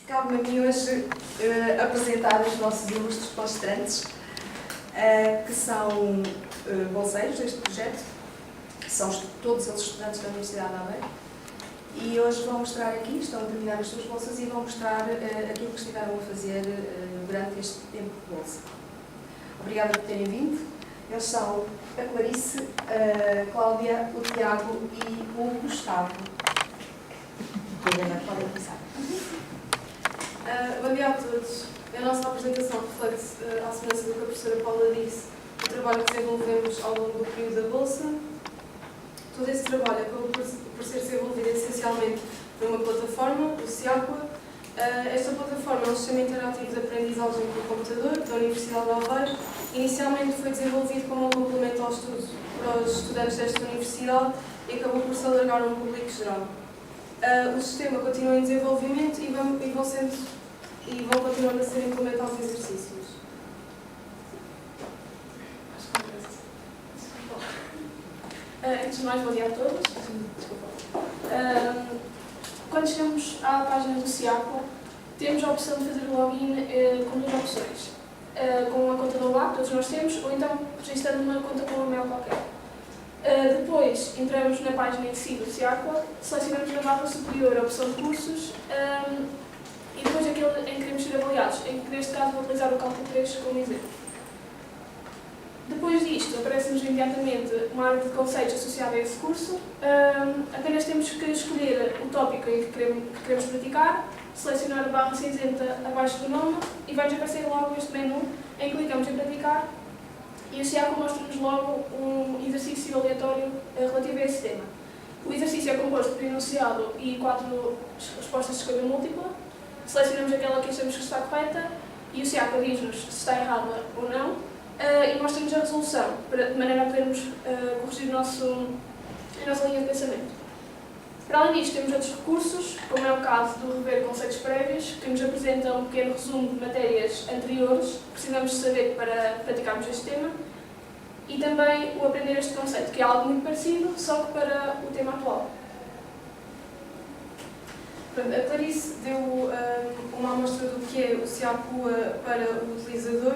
Cabe-me a mim hoje apresentar os nossos ilustres palestrantes, que são bolseiros deste projeto, que são todos eles estudantes da Universidade de Aveiro, e hoje vão mostrar aqui, estão a terminar as suas bolsas e vão mostrar aquilo que estiveram a fazer durante este tempo de bolsa. Obrigada por terem vindo. Eles são a Clarice, a Cláudia, o Tiago e o Gustavo. Podem começar. Bom dia a todos. A nossa apresentação reflete, à semelhança do que a professora Paula disse, o trabalho que desenvolvemos ao longo do período da Bolsa. Todo esse trabalho acabou por ser desenvolvido essencialmente por uma plataforma, o SIAQUA. Esta plataforma é um sistema interativo de aprendizagem por computador da Universidade de Aveiro. Inicialmente foi desenvolvido como um complemento ao estudo para os estudantes desta universidade e acabou por se alargar a um público geral. O sistema continua em desenvolvimento e vão continuando a ser implementados exercícios. Antes de mais, bom dia a todos. Quando chegamos à página do SIAQUA, temos a opção de fazer o login com duas opções. Com a conta do OLAP, todos nós temos, ou então registrando uma conta com um e-mail qualquer. Depois entramos na página em si do SIAQUA, selecionamos na barra superior a opção de cursos e depois aquele em que queremos ser avaliados, em que neste caso vou utilizar o cálculo 3 como exemplo. Depois disto, aparece-nos imediatamente uma área de conceitos associada a esse curso. Apenas temos que escolher o tópico em que queremos praticar, selecionar a barra cinzenta abaixo do nome e vai-nos aparecer logo este menu em que clicamos em praticar e o SIAQUA mostra-nos logo um exercício aleatório relativo a esse tema. O exercício é composto por enunciado e 4 respostas de escolha múltipla. Selecionamos aquela que achamos que está correta e o SIAQUA diz-nos se está errada ou não. E mostra-nos a resolução, de maneira a podermos corrigir a nossa linha de pensamento. Para além disto, temos outros recursos, como é o caso do rever conceitos prévios, que nos apresenta um pequeno resumo de matérias anteriores que precisamos de saber para praticarmos este tema, e também o aprender este conceito, que é algo muito parecido, só que para o tema atual. A Clarice deu uma amostra do que é o SIAQUA para o utilizador.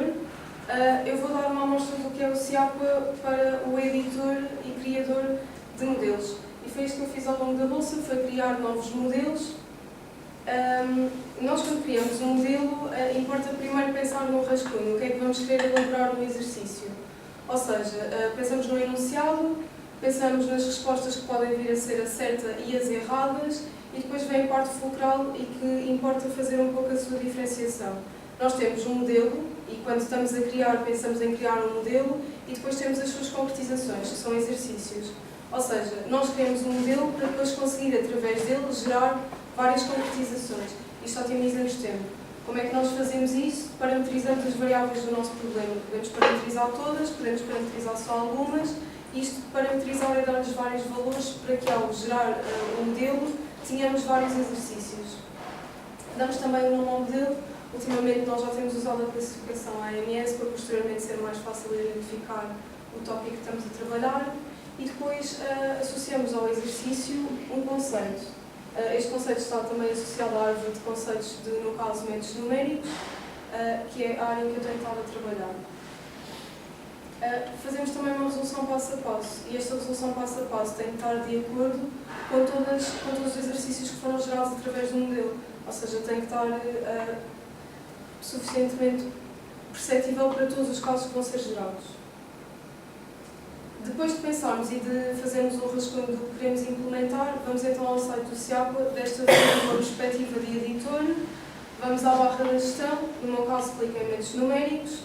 Eu vou dar uma amostra do que é o SIAQUA para o editor e criador de modelos. E foi isto que eu fiz ao longo da Bolsa, foi criar novos modelos. Nós, quando criamos um modelo, importa primeiro pensar no rascunho, o que é que vamos querer elaborar no exercício. Ou seja, pensamos no enunciado, pensamos nas respostas que podem vir a ser a certa e as erradas, e depois vem a parte fulcral e que importa fazer um pouco a sua diferenciação. Nós temos um modelo, e quando estamos a criar, pensamos em criar um modelo, e depois temos as suas concretizações, que são exercícios. Ou seja, nós criamos um modelo para depois conseguir, através dele, gerar várias concretizações. Isto otimiza-nos tempo. Como é que nós fazemos isso? Parametrizamos as variáveis do nosso problema. Podemos parametrizar todas, podemos parametrizar só algumas. Isto de parametrizar é dar-lhes vários valores para que, ao gerar um modelo, tenhamos vários exercícios. Damos também um nome ao modelo. Ultimamente nós já temos usado a classificação AMS para posteriormente ser mais fácil identificar o tópico que estamos a trabalhar. E depois associamos ao exercício um conceito. Este conceito está também associado à árvore de conceitos de, no caso, métodos numéricos, que é a área em que eu tenho estado a trabalhar. Fazemos também uma resolução passo a passo, e esta resolução passo a passo tem que estar de acordo com todos os exercícios que foram gerados através do modelo. Ou seja, tem que estar suficientemente perceptível para todos os casos que vão ser gerados. Depois de pensarmos e de fazermos um rascunho do que queremos implementar, vamos então ao site do SIAQUA, desta vez numa perspectiva de editor, vamos à barra da gestão, no meu caso clico em métodos numéricos,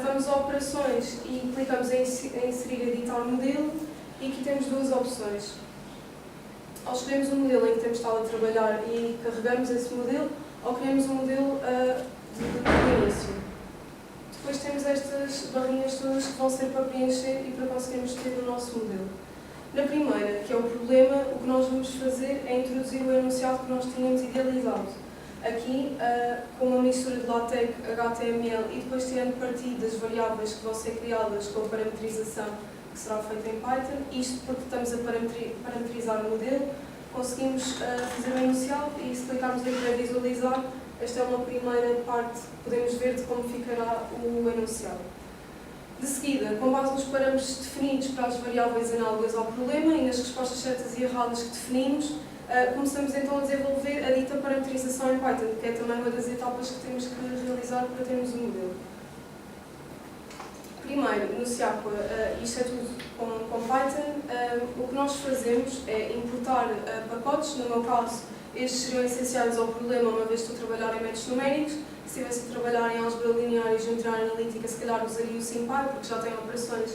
vamos a operações e clicamos em inserir editar modelo, e aqui temos duas opções. Ou escolhemos um modelo em que temos estado a trabalhar e carregamos esse modelo, ou criamos um modelo de início. Depois temos estas barrinhas todas que vão ser para preencher e para conseguirmos ter o nosso modelo. Na primeira, que é o problema, o que nós vamos fazer é introduzir o enunciado que nós tínhamos idealizado. Aqui, com uma mistura de LaTeX, HTML e depois tirando partido das variáveis que vão ser criadas com a parametrização que será feita em Python, isto porque estamos a parametrizar o modelo conseguimos fazer o enunciado e se clicarmos aqui para visualizar, esta é uma primeira parte que podemos ver de como ficará o enunciado. De seguida, com base nos parâmetros definidos para as variáveis análogas ao problema e nas respostas certas e erradas que definimos, começamos então a desenvolver a dita parametrização em Python, que é também uma das etapas que temos que realizar para termos o modelo. Primeiro, no SIAPA, isto é tudo com Python, o que nós fazemos é importar pacotes. No meu caso, estes seriam essenciais ao problema, uma vez que estou a trabalhar em métodos numéricos. Se estivesse a trabalhar em álgebra linear e geometria analítica, se calhar usaria o SymPy, porque já tem operações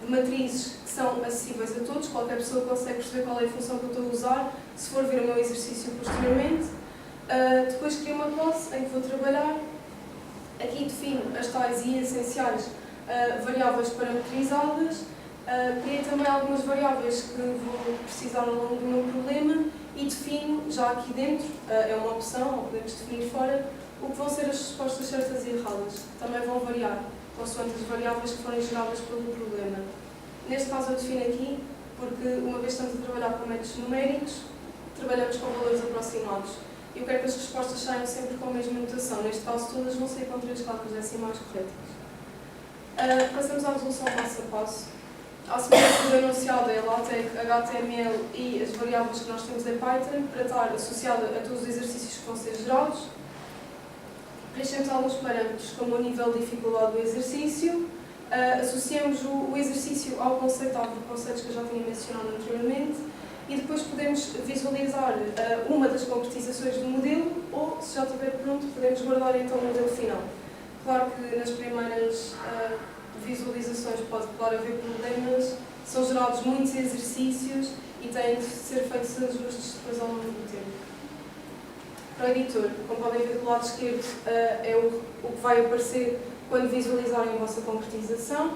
de matrizes que são acessíveis a todos, qualquer pessoa consegue perceber qual é a função que eu estou a usar, se for ver o meu exercício posteriormente. Depois crio uma classe em que vou trabalhar. Aqui defino as tais e essenciais variáveis parametrizadas, criei também algumas variáveis que vou precisar ao longo do meu problema e defino já aqui dentro, é uma opção, ou podemos definir fora, o que vão ser as respostas certas e erradas, que também vão variar, consoante as variáveis que forem geradas pelo problema. Neste caso eu defino aqui, porque uma vez que estamos a trabalhar com métodos numéricos, trabalhamos com valores aproximados. Eu quero que as respostas saiam sempre com a mesma notação, neste caso todas vão sair com 3 cálculos decimais corretas. Passamos à resolução passo a passo. À semelhança do enunciado é LaTeX, HTML e as variáveis que nós temos em Python, para estar associada a todos os exercícios que vão ser gerados. Preenchemos alguns parâmetros, como o nível de dificuldade do exercício. Associamos o exercício ao conceito, aos conceitos que eu já tinha mencionado anteriormente. E depois podemos visualizar uma das concretizações do modelo, ou, se já estiver pronto, podemos guardar então o modelo final. Claro que nas primeiras visualizações pode haver problemas, são gerados muitos exercícios e têm de ser feitos ajustes depois ao longo do tempo. Para o editor, como podem ver do lado esquerdo, é o que vai aparecer quando visualizarem a vossa concretização,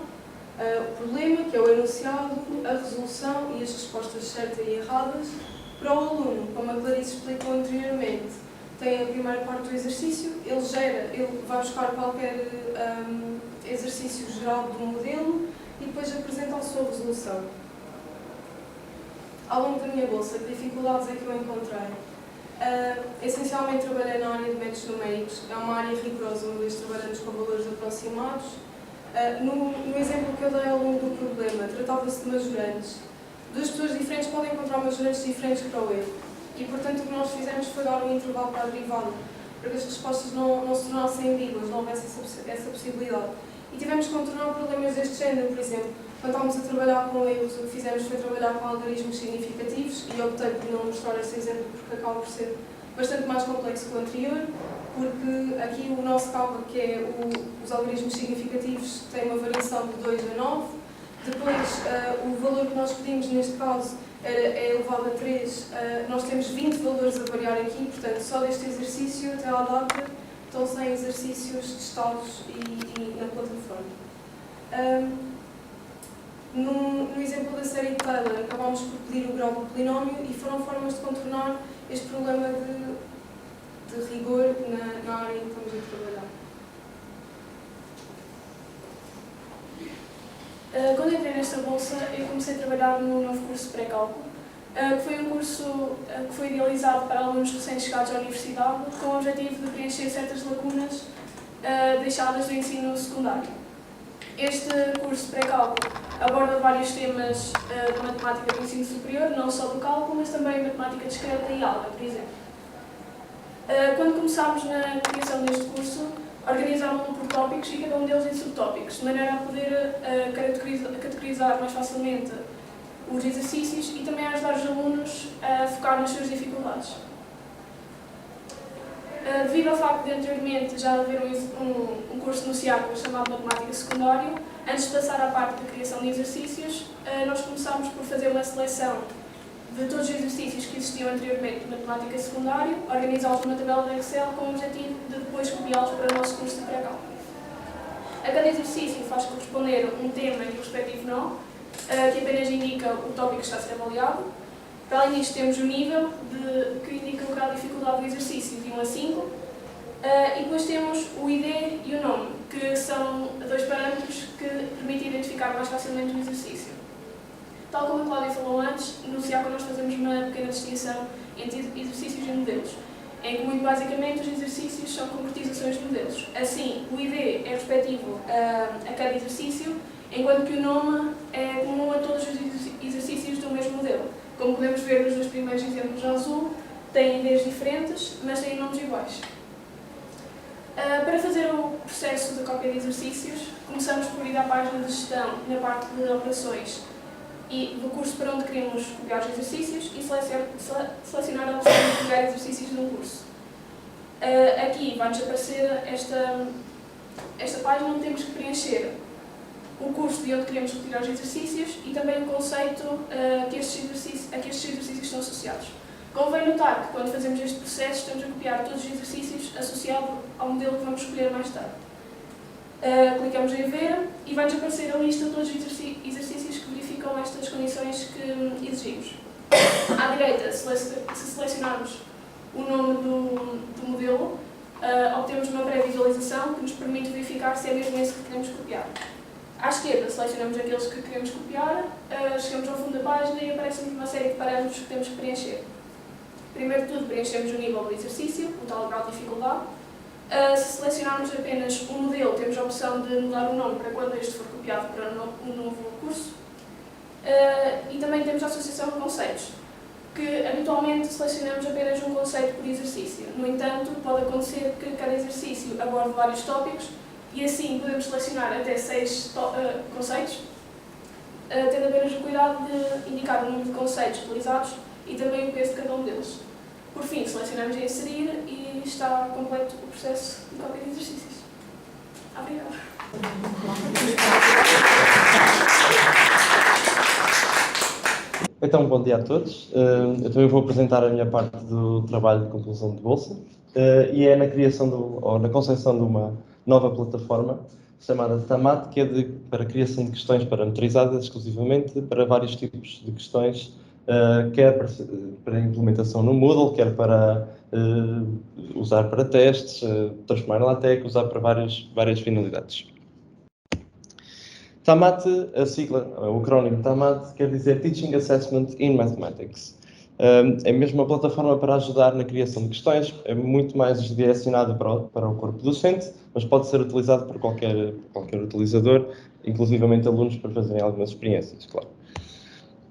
o problema, que é o enunciado, a resolução e as respostas certas e erradas. Para o aluno, como a Clarice explicou anteriormente, tem a primeira parte do exercício, ele vai buscar qualquer exercício geral do modelo e depois apresenta a sua resolução. Ao longo da minha bolsa, que dificuldades é que eu encontrei? Essencialmente trabalhei na área de métodos numéricos, é uma área rigorosa, uma vez trabalhamos com valores aproximados. No exemplo que eu dei ao longo do problema, tratava-se de majorantes. Duas pessoas diferentes podem encontrar majorantes diferentes para o erro. E, portanto, o que nós fizemos foi dar um intervalo para a derivada, para que as respostas não se tornassem ambíguas, não houvesse essa possibilidade. E tivemos que contornar problemas deste género, por exemplo, quando estávamos a trabalhar com erros, o que fizemos foi trabalhar com algarismos significativos, e optei por não mostrar esse exemplo porque acaba por ser bastante mais complexo que o anterior, porque aqui o nosso cálculo, que é os algarismos significativos, tem uma variação de 2 a 9. Depois, o valor que nós pedimos neste caso é elevado a 3. Nós temos 20 valores a variar aqui, portanto, só deste exercício até à data estão 100 exercícios testados e na plataforma. No exemplo da série de Taylor, acabámos por pedir o grau do polinómio e foram formas de contornar este problema de rigor na área em que estamos a trabalhar. Quando entrei nesta bolsa, eu comecei a trabalhar no novo curso de pré-cálculo, que foi um curso que foi idealizado para alunos recém-chegados à universidade, com o objetivo de preencher certas lacunas deixadas do ensino secundário. Este curso de pré-cálculo aborda vários temas de matemática do ensino superior, não só do cálculo, mas também matemática discreta e álgebra, por exemplo. Quando começámos na criação deste curso, organizaram-no por tópicos e cada um deles em subtópicos, de maneira a poder categorizar mais facilmente os exercícios e também a ajudar os alunos a focar nas suas dificuldades. Devido ao facto de anteriormente já haver um curso no SIAPA chamado Matemática Secundário, antes de passar à parte da criação de exercícios, nós começámos por fazer uma seleção de todos os exercícios que existiam anteriormente de Matemática Secundário, organizá-los numa tabela de Excel com o objetivo de depois copiá-los para o nosso curso de pré-cálculo. A cada exercício faz corresponder um tema e o respectivo nó, que apenas indica o tópico que está a ser avaliado. Para além disto, temos o nível, que indica o grau de dificuldade do exercício, de 1 a 5. E depois temos o ID e o nome, que são dois parâmetros que permitem identificar mais facilmente o exercício. Tal como a Cláudia falou antes, no SIACO nós fazemos uma pequena distinção entre exercícios e modelos, em que muito basicamente os exercícios são concretizações de modelos. Assim, o ID é respectivo a cada exercício, enquanto que o nome é comum a todos os exercícios do mesmo modelo. Como podemos ver nos dois primeiros exemplos azul, têm IDs diferentes, mas têm nomes iguais. Para fazer o processo da cópia de exercícios, começamos por ir à página de gestão, na parte de operações e do curso para onde queremos copiar os exercícios e selecionar a opção de copiar exercícios no curso. Aqui vai-nos aparecer esta página onde temos que preencher o curso de onde queremos retirar os exercícios e também o conceito a que estes exercícios estão associados. Convém notar que quando fazemos este processo estamos a copiar todos os exercícios associados ao modelo que vamos escolher mais tarde. Clicamos em ver e vai-nos aparecer a lista de todos os exercícios que verificam estas condições que exigimos. À direita, se selecionarmos o nome do modelo, obtemos uma pré-visualização que nos permite verificar se é mesmo esse que queremos copiar. À esquerda, selecionamos aqueles que queremos copiar, chegamos ao fundo da página e aparecem-nos uma série de parâmetros que temos que preencher. Primeiro de tudo, preenchemos o nível do exercício, o tal grau de dificuldade. Se selecionarmos apenas um modelo, temos a opção de mudar o nome para quando este for copiado para um novo curso. E também temos a associação de conceitos, que habitualmente selecionamos apenas um conceito por exercício. No entanto, pode acontecer que cada exercício aborde vários tópicos e assim podemos selecionar até 6 conceitos, tendo apenas o cuidado de indicar o número de conceitos utilizados e também o peso de cada um deles. Por fim, selecionamos em inserir e está completo o processo de cópia de exercícios. Obrigada. Então, bom dia a todos. Eu também vou apresentar a minha parte do trabalho de conclusão de bolsa e é na criação ou na concepção de uma nova plataforma chamada TAMAT, que é para a criação de questões parametrizadas exclusivamente para vários tipos de questões, quer para implementação no Moodle, quer para usar para testes, transformar em LaTeX, usar para várias finalidades. TAMAT, a sigla, o acrónimo TAMAT, quer dizer Teaching Assessment in Mathematics. É mesmo uma plataforma para ajudar na criação de questões, é muito mais direcionada para o corpo docente, mas pode ser utilizado por qualquer utilizador, inclusivamente alunos para fazerem algumas experiências, claro.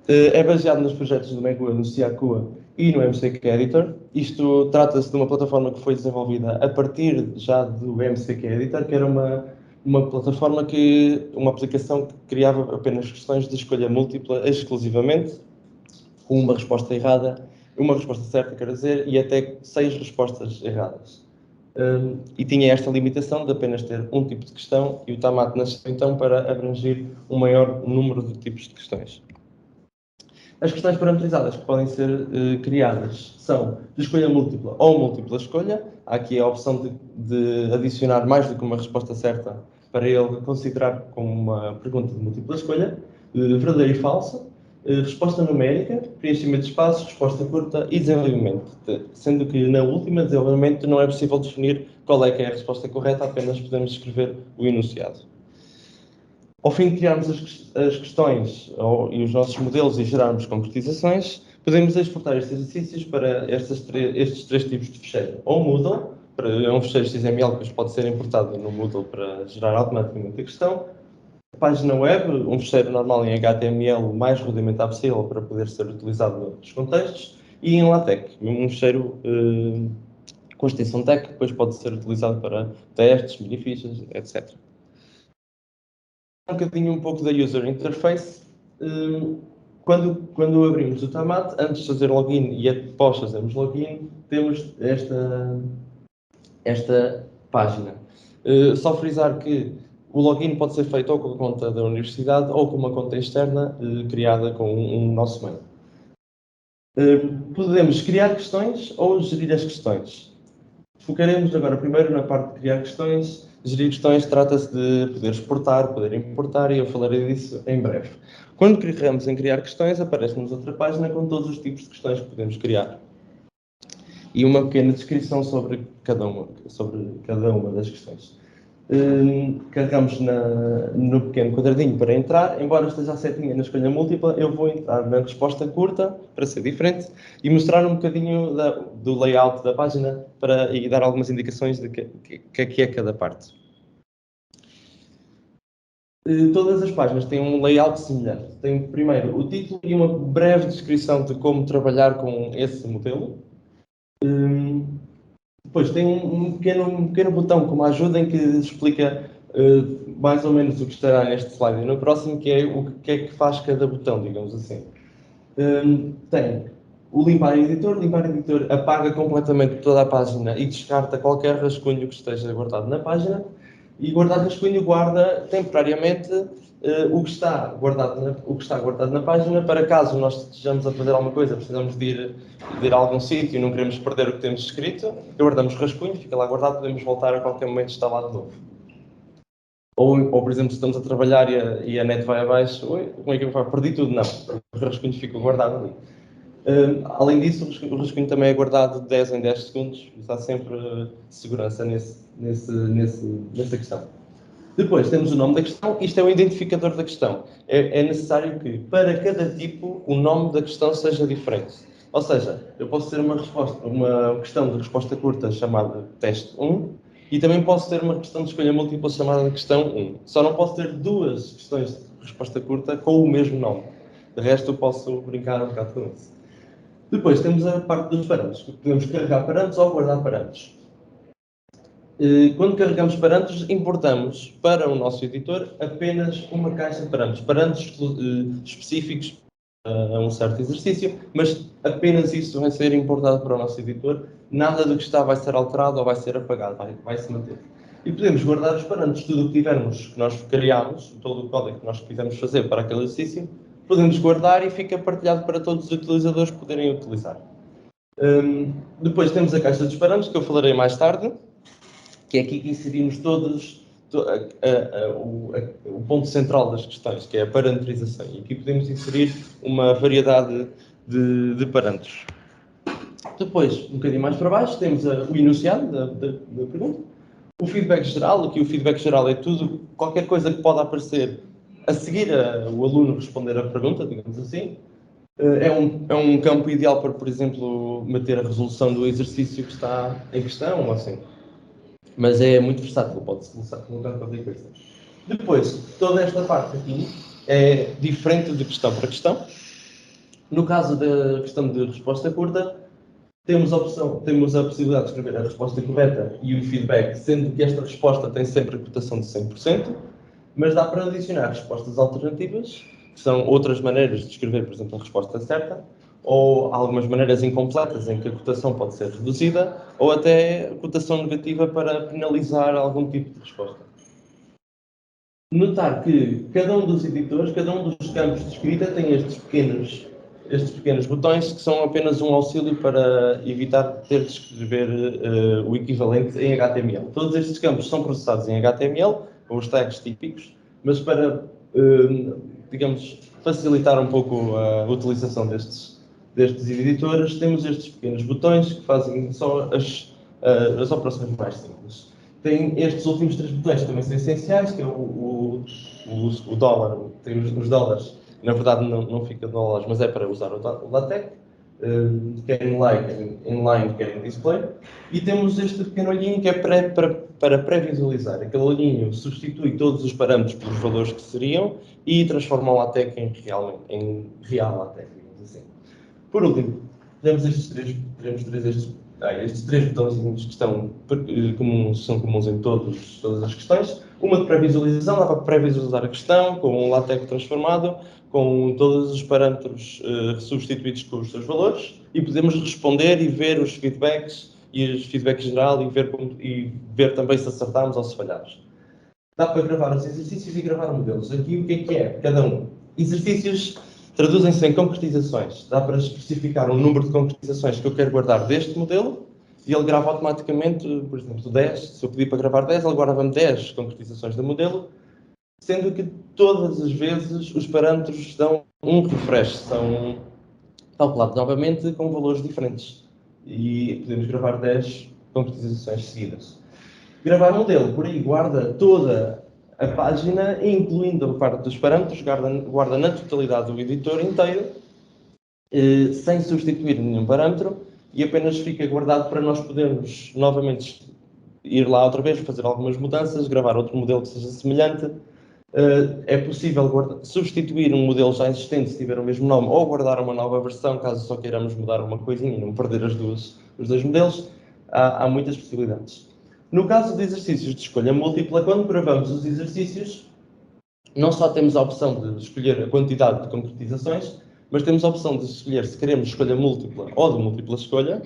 É baseado nos projetos do Megua, no SIACUA e no MCQ Editor. Isto trata-se de uma plataforma que foi desenvolvida a partir já do MCQ Editor, que era uma plataforma uma aplicação que criava apenas questões de escolha múltipla exclusivamente, com uma resposta errada, uma resposta certa, quer dizer, e até 6 respostas erradas. E tinha esta limitação de apenas ter um tipo de questão, e o TAMAT nasceu então para abranger um maior número de tipos de questões. As questões parametrizadas que podem ser criadas são de escolha múltipla ou múltipla escolha. Há aqui a opção de adicionar mais do que uma resposta certa para ele considerar como uma pergunta de múltipla escolha, verdadeira e falsa, resposta numérica, preenchimento de espaços, resposta curta e desenvolvimento. Sendo que na última, desenvolvimento, não é possível definir qual é que é a resposta correta, apenas podemos escrever o enunciado. Ao fim de criarmos as questões e os nossos modelos e gerarmos concretizações, podemos exportar estes exercícios para estes 3 tipos de fecheiro. Ou Moodle, é um fecheiro XML que depois pode ser importado no Moodle para gerar automaticamente a questão. A página web, um fecheiro normal em HTML o mais rudimentar possível para poder ser utilizado noutros contextos. E em LaTeX, um fecheiro com extensão TeX, que depois pode ser utilizado para testes, minifichas, etc. Um pouco da user interface. Quando abrimos o TAMAT, antes de fazer login e após fazermos login, temos esta página. Só frisar que o login pode ser feito ou com a conta da universidade ou com uma conta externa criada com um nosso mail. Podemos criar questões ou gerir as questões. Focaremos agora primeiro na parte de criar questões. Gerir questões trata-se de poder exportar, poder importar, e eu falarei disso em breve. Quando clicamos em criar questões, aparece-nos outra página com todos os tipos de questões que podemos criar. E uma pequena descrição sobre cada uma das questões. Carregamos no pequeno quadradinho para entrar, embora esteja a setinha na escolha múltipla, eu vou entrar na resposta curta, para ser diferente, e mostrar um bocadinho do layout da página e dar algumas indicações de que é cada parte. Todas as páginas têm um layout semelhante. Tem primeiro o título e uma breve descrição de como trabalhar com esse modelo. Depois tem um pequeno botão como ajuda em que explica mais ou menos o que estará neste slide e no próximo, que é o que é que faz cada botão, digamos assim. Tem o limpar editor. Limpar editor apaga completamente toda a página e descarta qualquer rascunho que esteja guardado na página. E guardar rascunho guarda temporariamente o que está guardado na página, para caso nós estejamos a fazer alguma coisa, precisamos de ir a algum sítio e não queremos perder o que temos escrito, guardamos rascunho, fica lá guardado, podemos voltar a qualquer momento está lá de novo. Ou por exemplo, se estamos a trabalhar e a net vai abaixo, como é que eu faço? Perdi tudo? Não, o rascunho fica guardado ali. Além disso, o rascunho também é guardado de 10 em 10 segundos, e há sempre segurança nessa questão. Depois temos o nome da questão. Isto é o identificador da questão. É necessário que, para cada tipo, o nome da questão seja diferente. Ou seja, eu posso ter uma questão de resposta curta chamada teste 1 e também posso ter uma questão de escolha múltipla chamada questão 1. Só não posso ter duas questões de resposta curta com o mesmo nome. De resto, eu posso brincar um bocado com isso. Depois temos a parte dos parâmetros. Podemos carregar parâmetros ou guardar parâmetros. Quando carregamos parâmetros, importamos para o nosso editor apenas uma caixa de parâmetros. Parâmetros específicos a um certo exercício, mas apenas isso vai ser importado para o nosso editor. Nada do que está vai ser alterado ou vai ser apagado, vai se manter. E podemos guardar os parâmetros, tudo o que tivermos, que nós criámos, todo o código que nós quisermos fazer para aquele exercício, podemos guardar e fica partilhado para todos os utilizadores poderem utilizar. Depois temos a caixa dos parâmetros, que eu falarei mais tarde, que é aqui que inserimos o ponto central das questões, que é a parametrização. E aqui podemos inserir uma variedade de parâmetros. Depois, um bocadinho mais para baixo, temos o enunciado da pergunta. O feedback geral. Aqui o feedback geral é tudo, qualquer coisa que pode aparecer a seguir o aluno responder a pergunta, digamos assim. É um campo ideal para, por exemplo, manter a resolução do exercício que está em questão, ou assim. Mas é muito versátil, pode-se colocar qualquer coisa. Depois, toda esta parte aqui é diferente de questão para questão. No caso da questão de resposta curta, temos a possibilidade de escrever a resposta correta e o feedback, sendo que esta resposta tem sempre a cotação de 100%, mas dá para adicionar respostas alternativas, que são outras maneiras de escrever, por exemplo, a resposta certa, ou algumas maneiras incompletas em que a cotação pode ser reduzida, ou até cotação negativa para penalizar algum tipo de resposta. Notar que cada um dos editores, cada um dos campos de escrita tem estes pequenos botões que são apenas um auxílio para evitar ter de escrever o equivalente em HTML. Todos estes campos são processados em HTML, com os tags típicos, mas para, digamos, facilitar um pouco a utilização destes editores, temos estes pequenos botões que fazem só as operações mais simples. Tem estes últimos 3 botões que também são essenciais, que é o dólar, tem os dólares, na verdade não fica dólares, mas é para usar o LaTeX, quer inline, quer em display. E temos este pequeno olhinho que é para pré-visualizar. Aquele olhinho substitui todos os parâmetros pelos valores que seriam e transforma o LaTeX em real LaTeX, digamos assim. Por último, temos estes três botões que são comuns em todas as questões. Uma de pré-visualização, dá para pré-visualizar a questão, com um LaTeX transformado, com todos os parâmetros substituídos com os seus valores, e podemos responder e ver os feedbacks geral e ver também se acertarmos ou se falharmos. Dá para gravar os exercícios e gravar modelos. Aqui o que é? Cada um. Exercícios traduzem-se em concretizações. Dá para especificar um número de concretizações que eu quero guardar deste modelo e ele grava automaticamente, por exemplo, 10. Se eu pedir para gravar 10, ele guarda-me 10 concretizações do modelo, sendo que todas as vezes os parâmetros dão um refresh, são calculados novamente com valores diferentes. E podemos gravar 10 concretizações seguidas. Gravar modelo, por aí guarda toda a página, incluindo a parte dos parâmetros, guarda na totalidade o editor inteiro, sem substituir nenhum parâmetro, e apenas fica guardado para nós podermos novamente ir lá outra vez, fazer algumas mudanças, gravar outro modelo que seja semelhante. É possível substituir um modelo já existente se tiver o mesmo nome, ou guardar uma nova versão, caso só queiramos mudar uma coisinha e não perder os dois modelos. Há muitas possibilidades. No caso de exercícios de escolha múltipla, quando gravamos os exercícios, não só temos a opção de escolher a quantidade de concretizações, mas temos a opção de escolher se queremos escolha múltipla ou de múltipla escolha,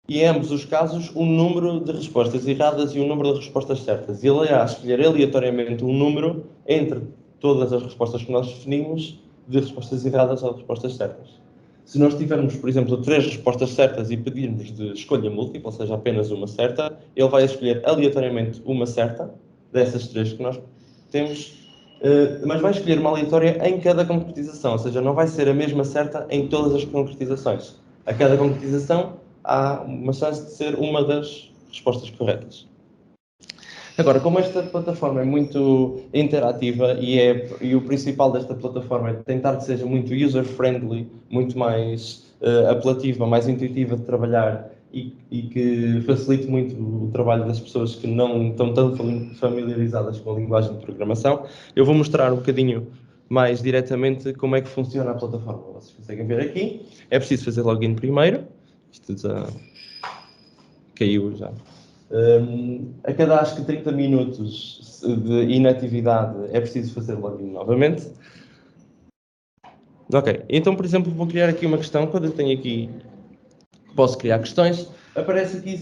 e em ambos os casos, um número de respostas erradas e um número de respostas certas. E ele irá escolher aleatoriamente um número entre todas as respostas que nós definimos, de respostas erradas ou de respostas certas. Se nós tivermos, por exemplo, 3 respostas certas e pedirmos de escolha múltipla, ou seja, apenas uma certa, ele vai escolher aleatoriamente uma certa, dessas 3 que nós temos, mas vai escolher uma aleatória em cada concretização, ou seja, não vai ser a mesma certa em todas as concretizações. A cada concretização há uma chance de ser uma das respostas corretas. Agora, como esta plataforma é muito interativa e o principal desta plataforma é tentar que seja muito user-friendly, muito mais apelativa, mais intuitiva de trabalhar e que facilite muito o trabalho das pessoas que não estão tão familiarizadas com a linguagem de programação, eu vou mostrar um bocadinho mais diretamente como é que funciona a plataforma. Vocês conseguem ver aqui. É preciso fazer login primeiro. Isto já caiu já. A cada, acho que 30 minutos de inatividade é preciso fazer login novamente. Ok, então, por exemplo, vou criar aqui uma questão. Quando eu tenho aqui, posso criar questões, aparece aqui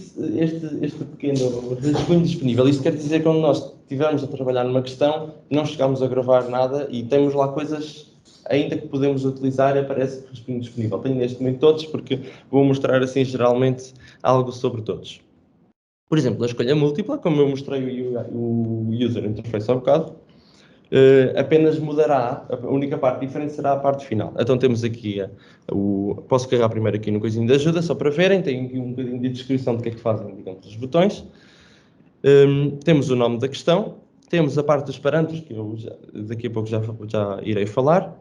este pequeno rascunho disponível. Isto quer dizer que quando nós estivermos a trabalhar numa questão, não chegamos a gravar nada e temos lá coisas ainda que podemos utilizar, aparece rascunho disponível. Tenho neste momento todos, porque vou mostrar assim geralmente algo sobre todos. Por exemplo, a escolha múltipla, como eu mostrei o user interface há bocado, apenas mudará, a única parte diferente será a parte final. Então temos aqui, posso carregar primeiro aqui no coisinho de ajuda, só para verem, tem aqui um bocadinho de descrição do que é que fazem, digamos, os botões. Temos o nome da questão, temos a parte dos parâmetros, que eu daqui a pouco já irei falar.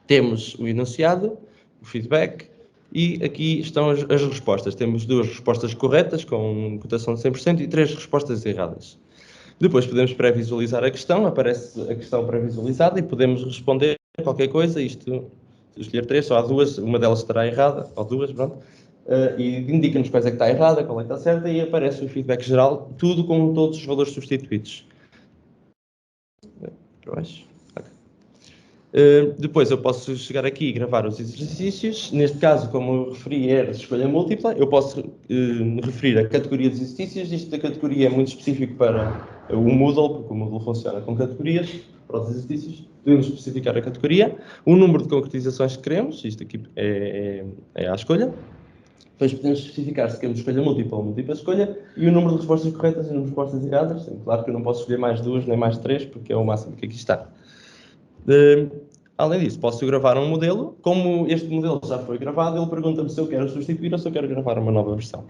Temos o enunciado, o feedback, e aqui estão as respostas. Temos 2 respostas corretas, com cotação de 100%, e 3 respostas erradas. Depois podemos pré-visualizar a questão, aparece a questão pré-visualizada, e podemos responder qualquer coisa. Isto, se escolher 3, só há 2, uma delas estará errada, ou 2, pronto. E indica-nos quais é que está errada, qual é que está certa, e aparece o feedback geral, tudo com todos os valores substituídos. Para baixo. Depois eu posso chegar aqui e gravar os exercícios. Neste caso, como eu referi, era de escolha múltipla. Eu posso referir a categoria de exercícios. Isto da categoria é muito específico para o Moodle, porque o Moodle funciona com categorias para os exercícios. Podemos especificar a categoria, o número de concretizações que queremos. Isto aqui é à escolha. Depois podemos especificar se queremos escolha múltipla ou múltipla escolha e o número de respostas corretas e o número de respostas erradas. Claro que eu não posso escolher mais 2 nem mais 3, porque é o máximo que aqui está. Além disso, posso gravar um modelo. Como este modelo já foi gravado, ele pergunta-me se eu quero substituir ou se eu quero gravar uma nova versão.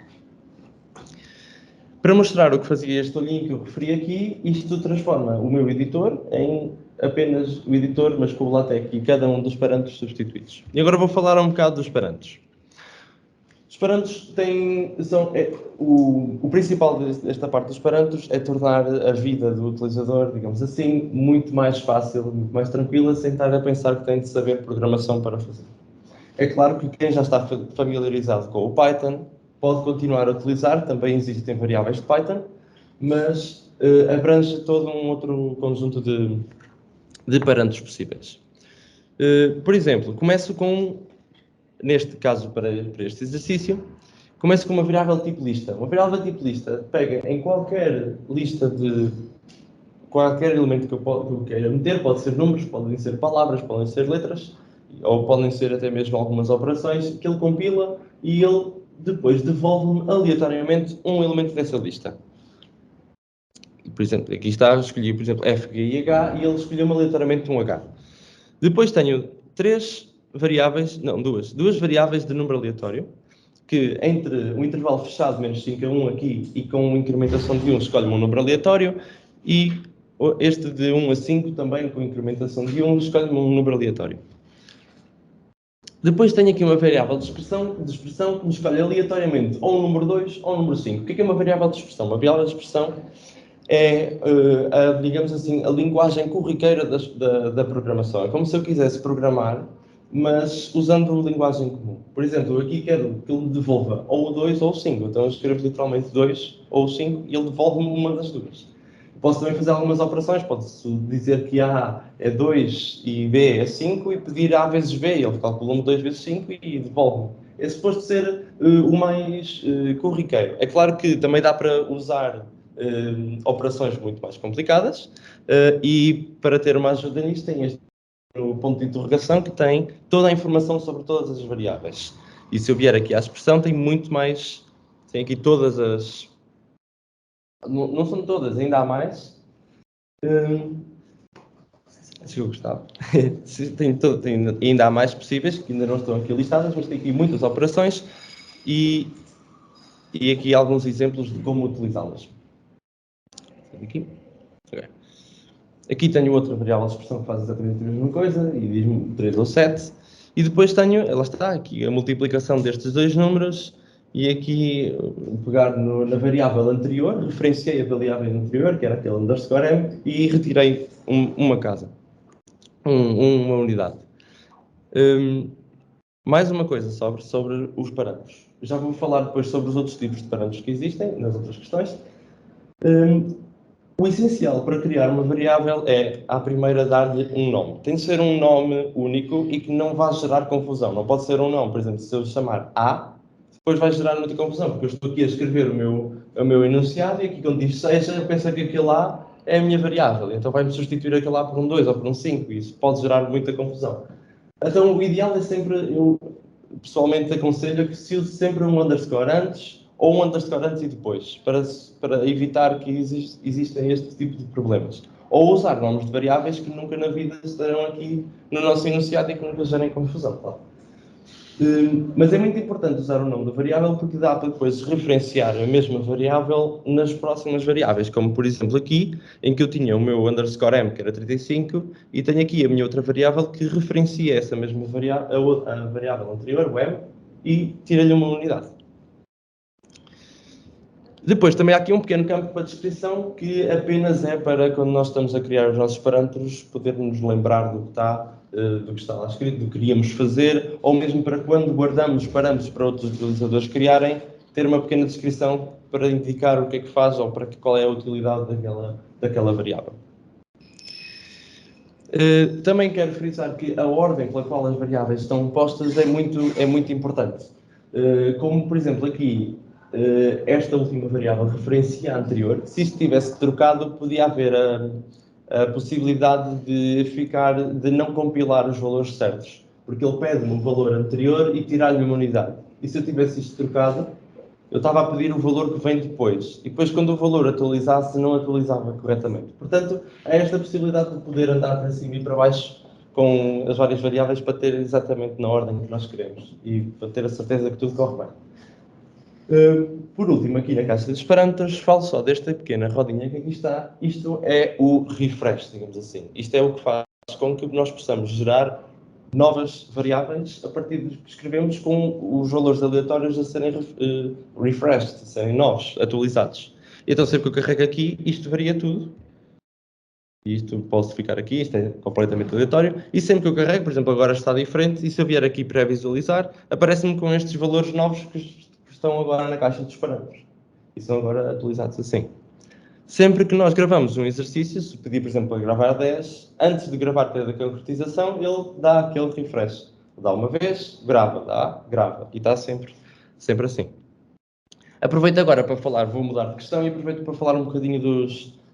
Para mostrar o que fazia este olhinho que eu referi aqui, isto transforma o meu editor em apenas o editor, mas com o LaTeX e cada um dos parâmetros substituídos. E agora vou falar um bocado dos parâmetros. Os parâmetros o principal desta parte dos parâmetros é tornar a vida do utilizador, digamos assim, muito mais fácil, muito mais tranquila, sem estar a pensar que tem de saber programação para fazer. É claro que quem já está familiarizado com o Python pode continuar a utilizar, também existem variáveis de Python, mas abrange todo um outro conjunto de parâmetros possíveis. Por exemplo, começo com, neste caso para este exercício, começo com uma variável tipo lista. Uma variável tipo lista pega em qualquer lista de qualquer elemento que eu queira meter, pode ser números, podem ser palavras, podem ser letras, ou podem ser até mesmo algumas operações, que ele compila e ele depois devolve-me aleatoriamente um elemento dessa lista. Por exemplo, aqui está, escolhi, por exemplo, F, G e H, e ele escolheu-me aleatoriamente um H. Depois tenho duas variáveis de número aleatório, que entre um intervalo fechado menos 5 a 1 aqui e com incrementação de 1 escolhe um número aleatório e este de 1 a 5 também com incrementação de 1 escolhe um número aleatório. Depois tenho aqui uma variável de expressão que me escolhe aleatoriamente ou o número 2 ou o número 5. O que é uma variável de expressão? Uma variável de expressão é, digamos assim, a linguagem corriqueira da programação. É como se eu quisesse programar, mas usando linguagem comum. Por exemplo, eu aqui quero que ele devolva ou o 2 ou o 5. Então eu escrevo literalmente 2 ou 5 e ele devolve-me uma das duas. Posso também fazer algumas operações. Posso dizer que A é 2 e B é 5 e pedir A vezes B. Ele calcula-me 2 vezes 5 e devolve-me. É suposto ser o mais corriqueiro. É claro que também dá para usar operações muito mais complicadas e para ter uma ajuda nisto tem este ponto de interrogação que tem toda a informação sobre todas as variáveis. E se eu vier aqui à expressão tem muito mais, tem aqui todas as, não são todas, ainda há mais. Acho que eu gostava. tem, ainda há mais possíveis que ainda não estão aqui listadas, mas tem aqui muitas operações e aqui alguns exemplos de como utilizá-las. Aqui. Okay. Aqui tenho outra variável de expressão que faz exatamente a mesma coisa, e diz-me 3 ou 7. E depois tenho, ela está aqui, a multiplicação destes dois números, e aqui pegar na variável anterior, referenciei a variável anterior, que era aquele underscore m, e retirei uma casa, uma unidade. Mais uma coisa sobre os parâmetros. Já vou falar depois sobre os outros tipos de parâmetros que existem, nas outras questões. O essencial para criar uma variável é, à primeira, dar-lhe um nome. Tem de ser um nome único e que não vá gerar confusão. Não pode ser um nome, por exemplo, se eu chamar A, depois vai gerar muita confusão, porque eu estou aqui a escrever o meu enunciado e aqui quando diz seja, eu penso que aquele A é a minha variável. Então vai-me substituir aquele A por um 2 ou por um 5 e isso pode gerar muita confusão. Então o ideal é sempre, eu pessoalmente aconselho que se use sempre um underscore antes ou um underscore antes e depois, para evitar que existem este tipo de problemas. Ou usar nomes de variáveis que nunca na vida estarão aqui no nosso enunciado e que nunca gerem confusão. Claro. Mas é muito importante usar o nome da variável porque dá para depois referenciar a mesma variável nas próximas variáveis, como por exemplo aqui, em que eu tinha o meu underscore m, que era 35, e tenho aqui a minha outra variável que referencia essa mesma variável, a variável anterior, o m, e tira-lhe uma unidade. Depois também há aqui um pequeno campo para descrição que apenas é para quando nós estamos a criar os nossos parâmetros podermos lembrar do que está lá escrito, do que queríamos fazer, ou mesmo para quando guardamos parâmetros para outros utilizadores criarem, ter uma pequena descrição para indicar o que é que faz ou para qual é a utilidade daquela variável. Também quero frisar que a ordem pela qual as variáveis estão postas é muito importante. Como, por exemplo, aqui, esta última variável referencia a anterior. Se isto tivesse trocado, podia haver a possibilidade de não compilar os valores certos, porque ele pede-me o valor anterior e tirar-lhe uma unidade. E se eu tivesse isto trocado, eu estava a pedir o valor que vem depois. E depois, quando o valor atualizasse, não atualizava corretamente. Portanto, há esta possibilidade de poder andar para cima e para baixo com as várias variáveis para ter exatamente na ordem que nós queremos e para ter a certeza que tudo corre bem. Por último, aqui na caixa dos parâmetros, falo só desta pequena rodinha que aqui está. Isto é o refresh, digamos assim. Isto é o que faz com que nós possamos gerar novas variáveis a partir do que escrevemos com os valores aleatórios a serem refreshed, a serem novos, atualizados. Então, sempre que eu carrego aqui, isto varia tudo. Isto posso ficar aqui, isto é completamente aleatório. E sempre que eu carrego, por exemplo, agora está diferente, e se eu vier aqui pré-visualizar, aparece-me com estes valores novos que estão agora na caixa dos parâmetros. E são agora atualizados assim. Sempre que nós gravamos um exercício, se pedir, por exemplo, para gravar 10, antes de gravar toda a concretização, ele dá aquele refresh. Dá uma vez, grava, grava. E está sempre assim. Aproveito agora para falar, vou mudar de questão e aproveito para falar um bocadinho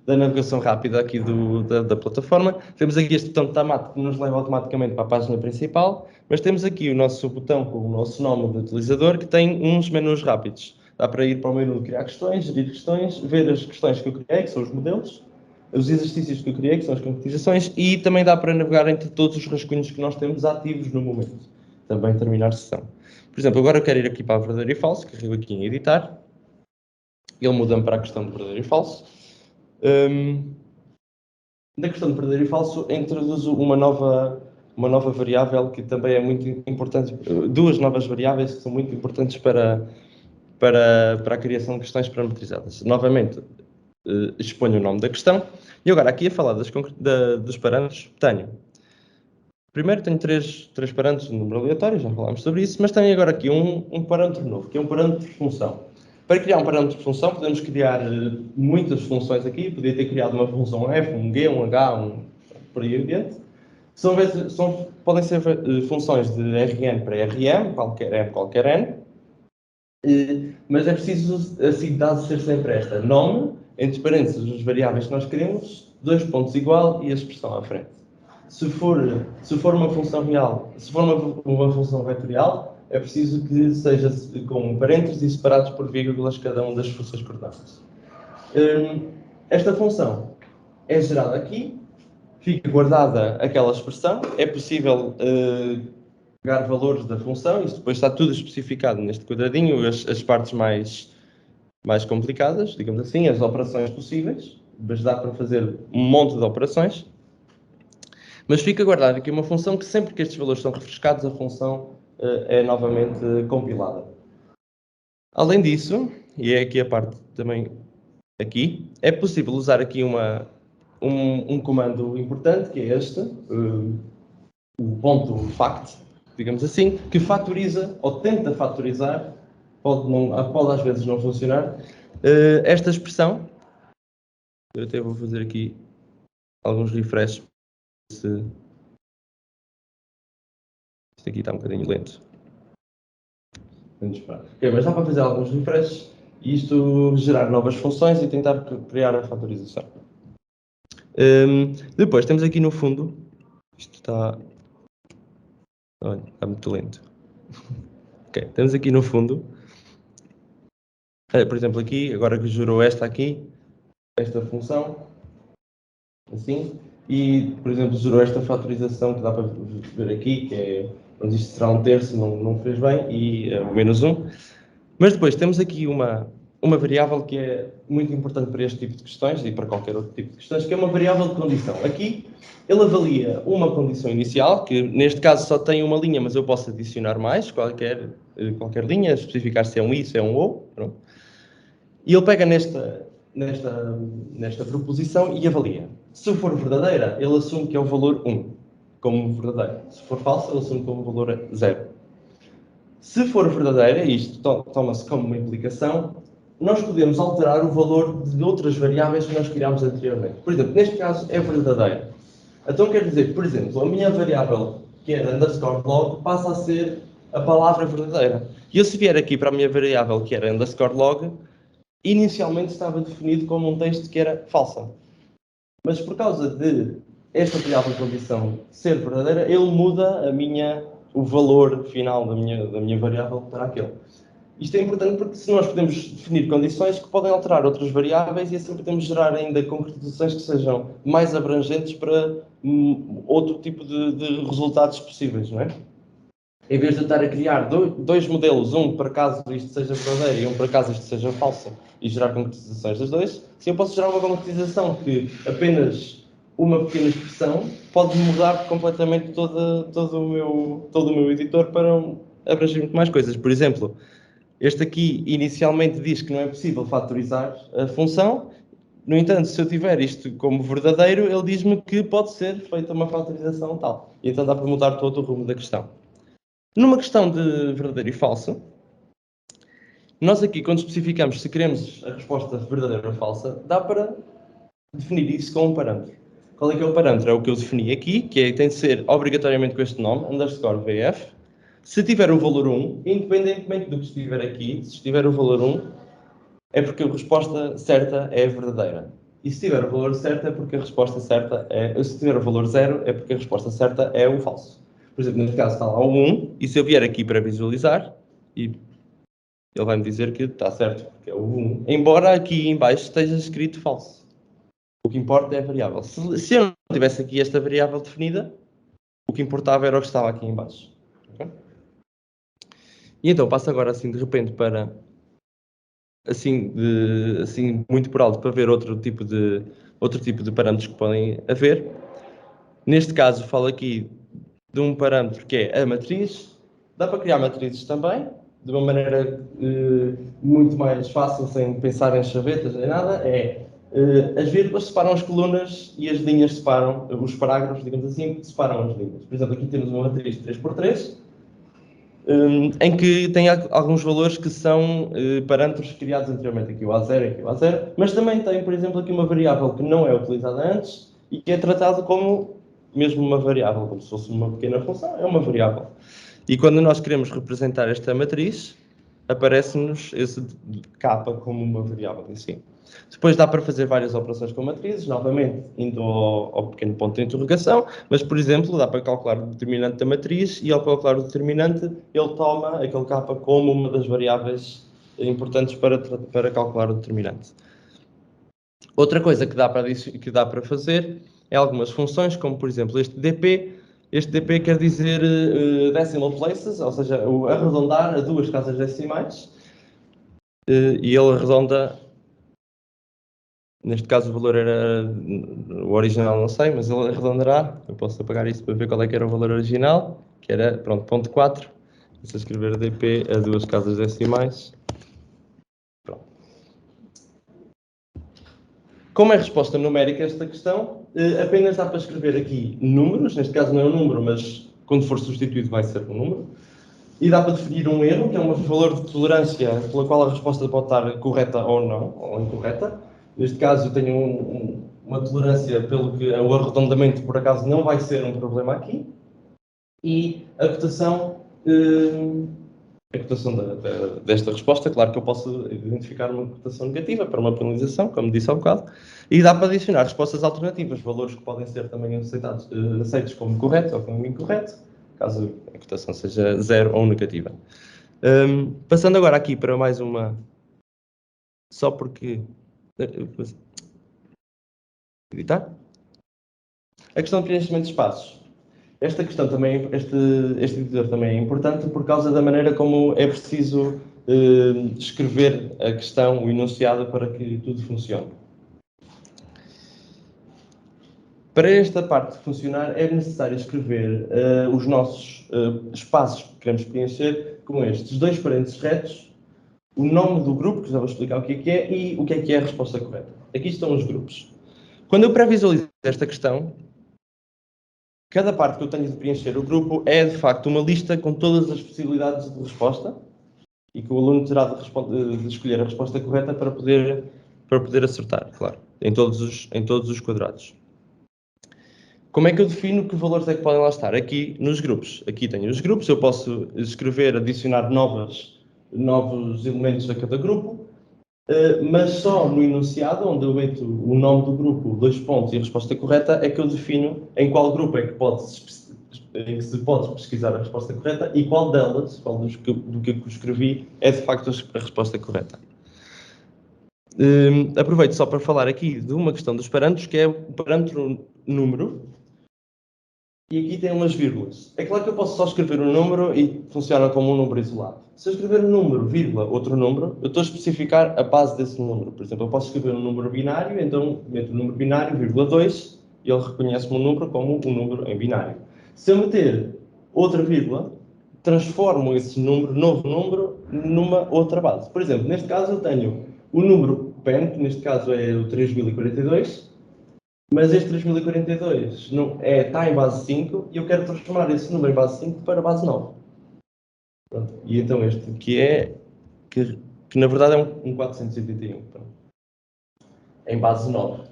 da navegação rápida aqui da plataforma. Temos aqui este botão de tomate que nos leva automaticamente para a página principal, mas temos aqui o nosso botão com o nosso nome de utilizador que tem uns menus rápidos. Dá para ir para o menu de criar questões, gerir questões, ver as questões que eu criei, que são os modelos, os exercícios que eu criei, que são as concretizações, e também dá para navegar entre todos os rascunhos que nós temos ativos no momento. Também terminar sessão. Por Por exemplo, agora eu quero ir aqui para verdadeiro e falso, carrego aqui em editar, ele muda-me para a questão de verdadeiro e falso. Na questão de verdadeiro e falso, introduzo uma nova variável que também é muito importante, duas novas variáveis que são muito importantes para a criação de questões parametrizadas. Novamente, exponho o nome da questão, e agora aqui a falar dos parâmetros, primeiro tenho três parâmetros de número aleatório, já falámos sobre isso, mas tenho agora aqui um parâmetro novo, que é um parâmetro de função. Para criar um parâmetro de função, podemos criar muitas funções aqui. Podia ter criado uma função f, um g, um h, por aí adiante. Podem ser funções de Rn para Rm, qualquer m, qualquer n. Mas é preciso, assim, dado ser sempre esta nome, entre parênteses, as variáveis que nós queremos, 2 pontos igual e a expressão à frente. Se for uma função real, se for uma função vetorial, é preciso que seja com parênteses e separados por vírgulas cada uma das funções coordenadas. Esta função é gerada aqui, fica guardada aquela expressão, é possível pegar valores da função, isto depois está tudo especificado neste quadradinho, as partes mais complicadas, digamos assim, as operações possíveis, mas dá para fazer um monte de operações. Mas fica guardada aqui uma função que sempre que estes valores são refrescados, a função é novamente compilada. Além disso, e é aqui a parte também aqui, é possível usar aqui um comando importante, que é este, o ponto fact, digamos assim, que fatoriza, ou tenta fatorizar, pode às vezes não funcionar, esta expressão. Eu até vou fazer aqui alguns refreshes. Isto aqui está um bocadinho lento. Okay, mas dá para fazer alguns refreshes e isto gerar novas funções e tentar criar a fatorização. Depois temos aqui no fundo, isto está muito lento. Ok, temos aqui no fundo, por exemplo aqui, agora que gerou esta função, assim, e por exemplo gerou esta fatorização que dá para ver aqui, que é, onde isto será um terço, não fez bem, e menos 1. Mas depois temos aqui uma variável que é muito importante para este tipo de questões e para qualquer outro tipo de questões, que é uma variável de condição. Aqui ele avalia uma condição inicial, que neste caso só tem uma linha, mas eu posso adicionar mais, qualquer linha, especificar se é um i, se é um ou. Pronto. E ele pega nesta proposição e avalia. Se for verdadeira, ele assume que é o valor 1, como verdadeiro. Se for falsa, ele assume como valor 0. Se for verdadeira, isto toma-se como uma implicação, nós podemos alterar o valor de outras variáveis que nós criámos anteriormente. Por exemplo, neste caso é verdadeira. Então quer dizer que, por exemplo, a minha variável, que era underscore log, passa a ser a palavra verdadeira. E eu, se vier aqui para a minha variável, que era underscore log, inicialmente estava definido como um texto que era falsa. Mas por causa de esta variável de condição ser verdadeira, ele muda o valor final da minha variável para aquele. Isto é importante porque se nós podemos definir condições que podem alterar outras variáveis e assim podemos gerar ainda concretizações que sejam mais abrangentes para outro tipo de resultados possíveis, não é? Em vez de eu estar a criar dois modelos, um para caso isto seja verdadeiro e um para caso isto seja falso, e gerar concretizações dos dois, se eu posso gerar uma concretização que apenas uma pequena expressão pode mudar completamente todo o meu editor para abranger muito mais coisas. Por exemplo, este aqui inicialmente diz que não é possível fatorizar a função. No entanto, se eu tiver isto como verdadeiro, ele diz-me que pode ser feita uma fatorização tal. E então dá para mudar todo o rumo da questão. Numa questão de verdadeiro e falso, nós aqui, quando especificamos se queremos a resposta verdadeira ou falsa, dá para definir isso com um parâmetro. Qual é que é o parâmetro? É o que eu defini aqui, que tem de ser obrigatoriamente com este nome, underscore VF. Se tiver o valor 1, independentemente do que estiver aqui, se estiver o valor 1, é porque a resposta certa é verdadeira. E se tiver o valor certo, é porque a resposta certa é... Se tiver o valor 0, é porque a resposta certa é o falso. Por exemplo, neste caso está lá o 1, e se eu vier aqui para visualizar, ele vai-me dizer que está certo, porque é o 1. Embora aqui em baixo esteja escrito falso. O que importa é a variável. Se eu não tivesse aqui esta variável definida, o que importava era o que estava aqui em baixo. Okay? E então passo agora assim de repente para, assim muito por alto, para ver outro tipo de parâmetros que podem haver. Neste caso falo aqui de um parâmetro que é a matriz. Dá para criar matrizes também, de uma maneira muito mais fácil, sem pensar em chavetas nem nada. As vírgulas separam as colunas e as linhas separam, os parágrafos, digamos assim, separam as linhas. Por exemplo, aqui temos uma matriz 3x3, em que tem alguns valores que são parâmetros criados anteriormente, aqui o A0 e aqui o A0, mas também tem, por exemplo, aqui uma variável que não é utilizada antes e que é tratado como mesmo uma variável, como se fosse uma pequena função, é uma variável. E quando nós queremos representar esta matriz, aparece-nos esse k como uma variável em si. Depois dá para fazer várias operações com matrizes, novamente indo ao pequeno ponto de interrogação, mas, por exemplo, dá para calcular o determinante da matriz e, ao calcular o determinante, ele toma aquele k como uma das variáveis importantes para calcular o determinante. Outra coisa que dá para fazer é algumas funções, como, por exemplo, este dp. Este dp quer dizer decimal places, ou seja, o arredondar a 2 casas decimais, e ele arredonda. Neste caso o valor era o original, não sei, mas ele arredondará. Eu posso apagar isso para ver qual é que era o valor original, que era, pronto, ponto 4. Se eu escrever dp a 2 casas decimais. Pronto. Como é resposta numérica a esta questão, apenas dá para escrever aqui números, neste caso não é um número, mas quando for substituído vai ser um número. E dá para definir um erro, que é um valor de tolerância pela qual a resposta pode estar correta ou não, ou incorreta. Neste caso, eu tenho uma tolerância pelo que o arredondamento, por acaso, não vai ser um problema aqui. E a cotação desta resposta, claro que eu posso identificar uma cotação negativa para uma penalização, como disse há bocado, e dá para adicionar respostas alternativas, valores que podem ser também aceitos como correto ou como incorreto, caso a cotação seja 0 ou negativa. Passando agora aqui para mais uma, só porque... Editar? A questão de preenchimento de espaços. Esta questão também, este editor também é importante por causa da maneira como é preciso escrever a questão, o enunciado, para que tudo funcione. Para esta parte funcionar, é necessário escrever os nossos espaços que queremos preencher, como estes: 2 parênteses retos, o nome do grupo, que já vou explicar o que é, e o que é a resposta correta. Aqui estão os grupos. Quando eu pré-visualizo esta questão, cada parte que eu tenho de preencher o grupo é, de facto, uma lista com todas as possibilidades de resposta e que o aluno terá de escolher a resposta correta para poder acertar, claro, em todos os quadrados. Como é que eu defino que valores é que podem lá estar? Aqui nos grupos. Aqui tenho os grupos, eu posso escrever, adicionar novos elementos a cada grupo, mas só no enunciado, onde eu meto o nome do grupo, 2 pontos e a resposta correta, é que eu defino em qual grupo é que se pode pesquisar a resposta correta e qual delas, qual do que eu escrevi, é de facto a resposta correta. Aproveito só para falar aqui de uma questão dos parâmetros, que é o parâmetro número, e aqui tem umas vírgulas. É claro que eu posso só escrever um número e funciona como um número isolado. Se eu escrever um número, vírgula, outro número, eu estou a especificar a base desse número. Por exemplo, eu posso escrever um número binário, então meto o número binário, vírgula 2, e ele reconhece-me um número como um número em binário. Se eu meter outra vírgula, transformo esse novo número, numa outra base. Por exemplo, neste caso eu tenho o número PEN, que neste caso é o 3042, mas este 3042 está em base 5 e eu quero transformar esse número em base 5 para base 9. Pronto. E então este que na verdade é um 481. Pronto. Em base 9.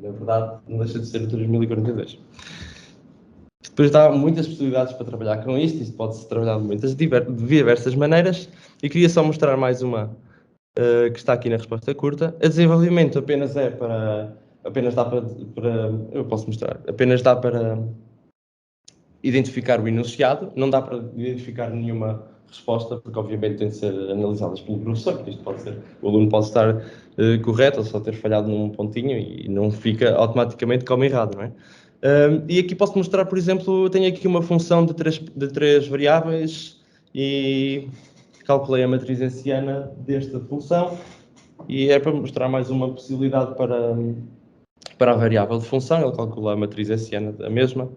Na verdade não deixa de ser o 3042. Depois dá muitas possibilidades para trabalhar com isto pode-se trabalhar de diversas maneiras, e queria só mostrar mais uma que está aqui na resposta curta. A desenvolvimento apenas dá para identificar o enunciado, não dá para identificar nenhuma resposta, porque obviamente tem de ser analisadas pelo professor, porque isto pode ser, o aluno pode estar correto ou só ter falhado num pontinho e não fica automaticamente como errado, não é? E aqui posso mostrar, por exemplo, tenho aqui uma função de três variáveis e calculei a matriz hessiana desta função e é para mostrar mais uma possibilidade para a variável de função. Ele calcula a matriz hessiana da mesma.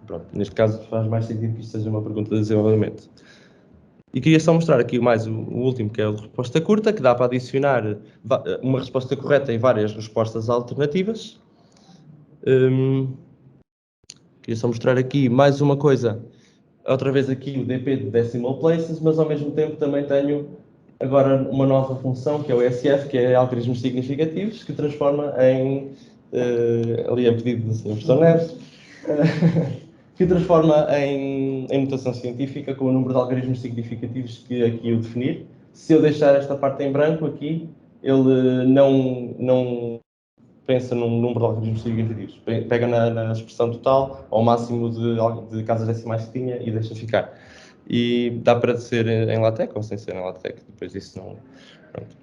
Pronto, neste caso faz mais sentido que isto seja uma pergunta de desenvolvimento. E queria só mostrar aqui mais o último, que é a resposta curta, que dá para adicionar uma resposta correta em várias respostas alternativas. Queria só mostrar aqui mais uma coisa, outra vez aqui o DP de Decimal Places, mas ao mesmo tempo também tenho agora uma nova função, que é o SF, que é algarismos significativos, que transforma em, ali a pedido do Sr. Professor Neves, que transforma em notação científica com o número de algarismos significativos que aqui eu definir. Se eu deixar esta parte em branco aqui, ele não pensa num número de algarismos significativos. Pega na expressão total, ao máximo de casas decimais que tinha e deixa ficar. E dá para ser em LaTeX ou sem ser em LaTeX, depois disso não... Pronto.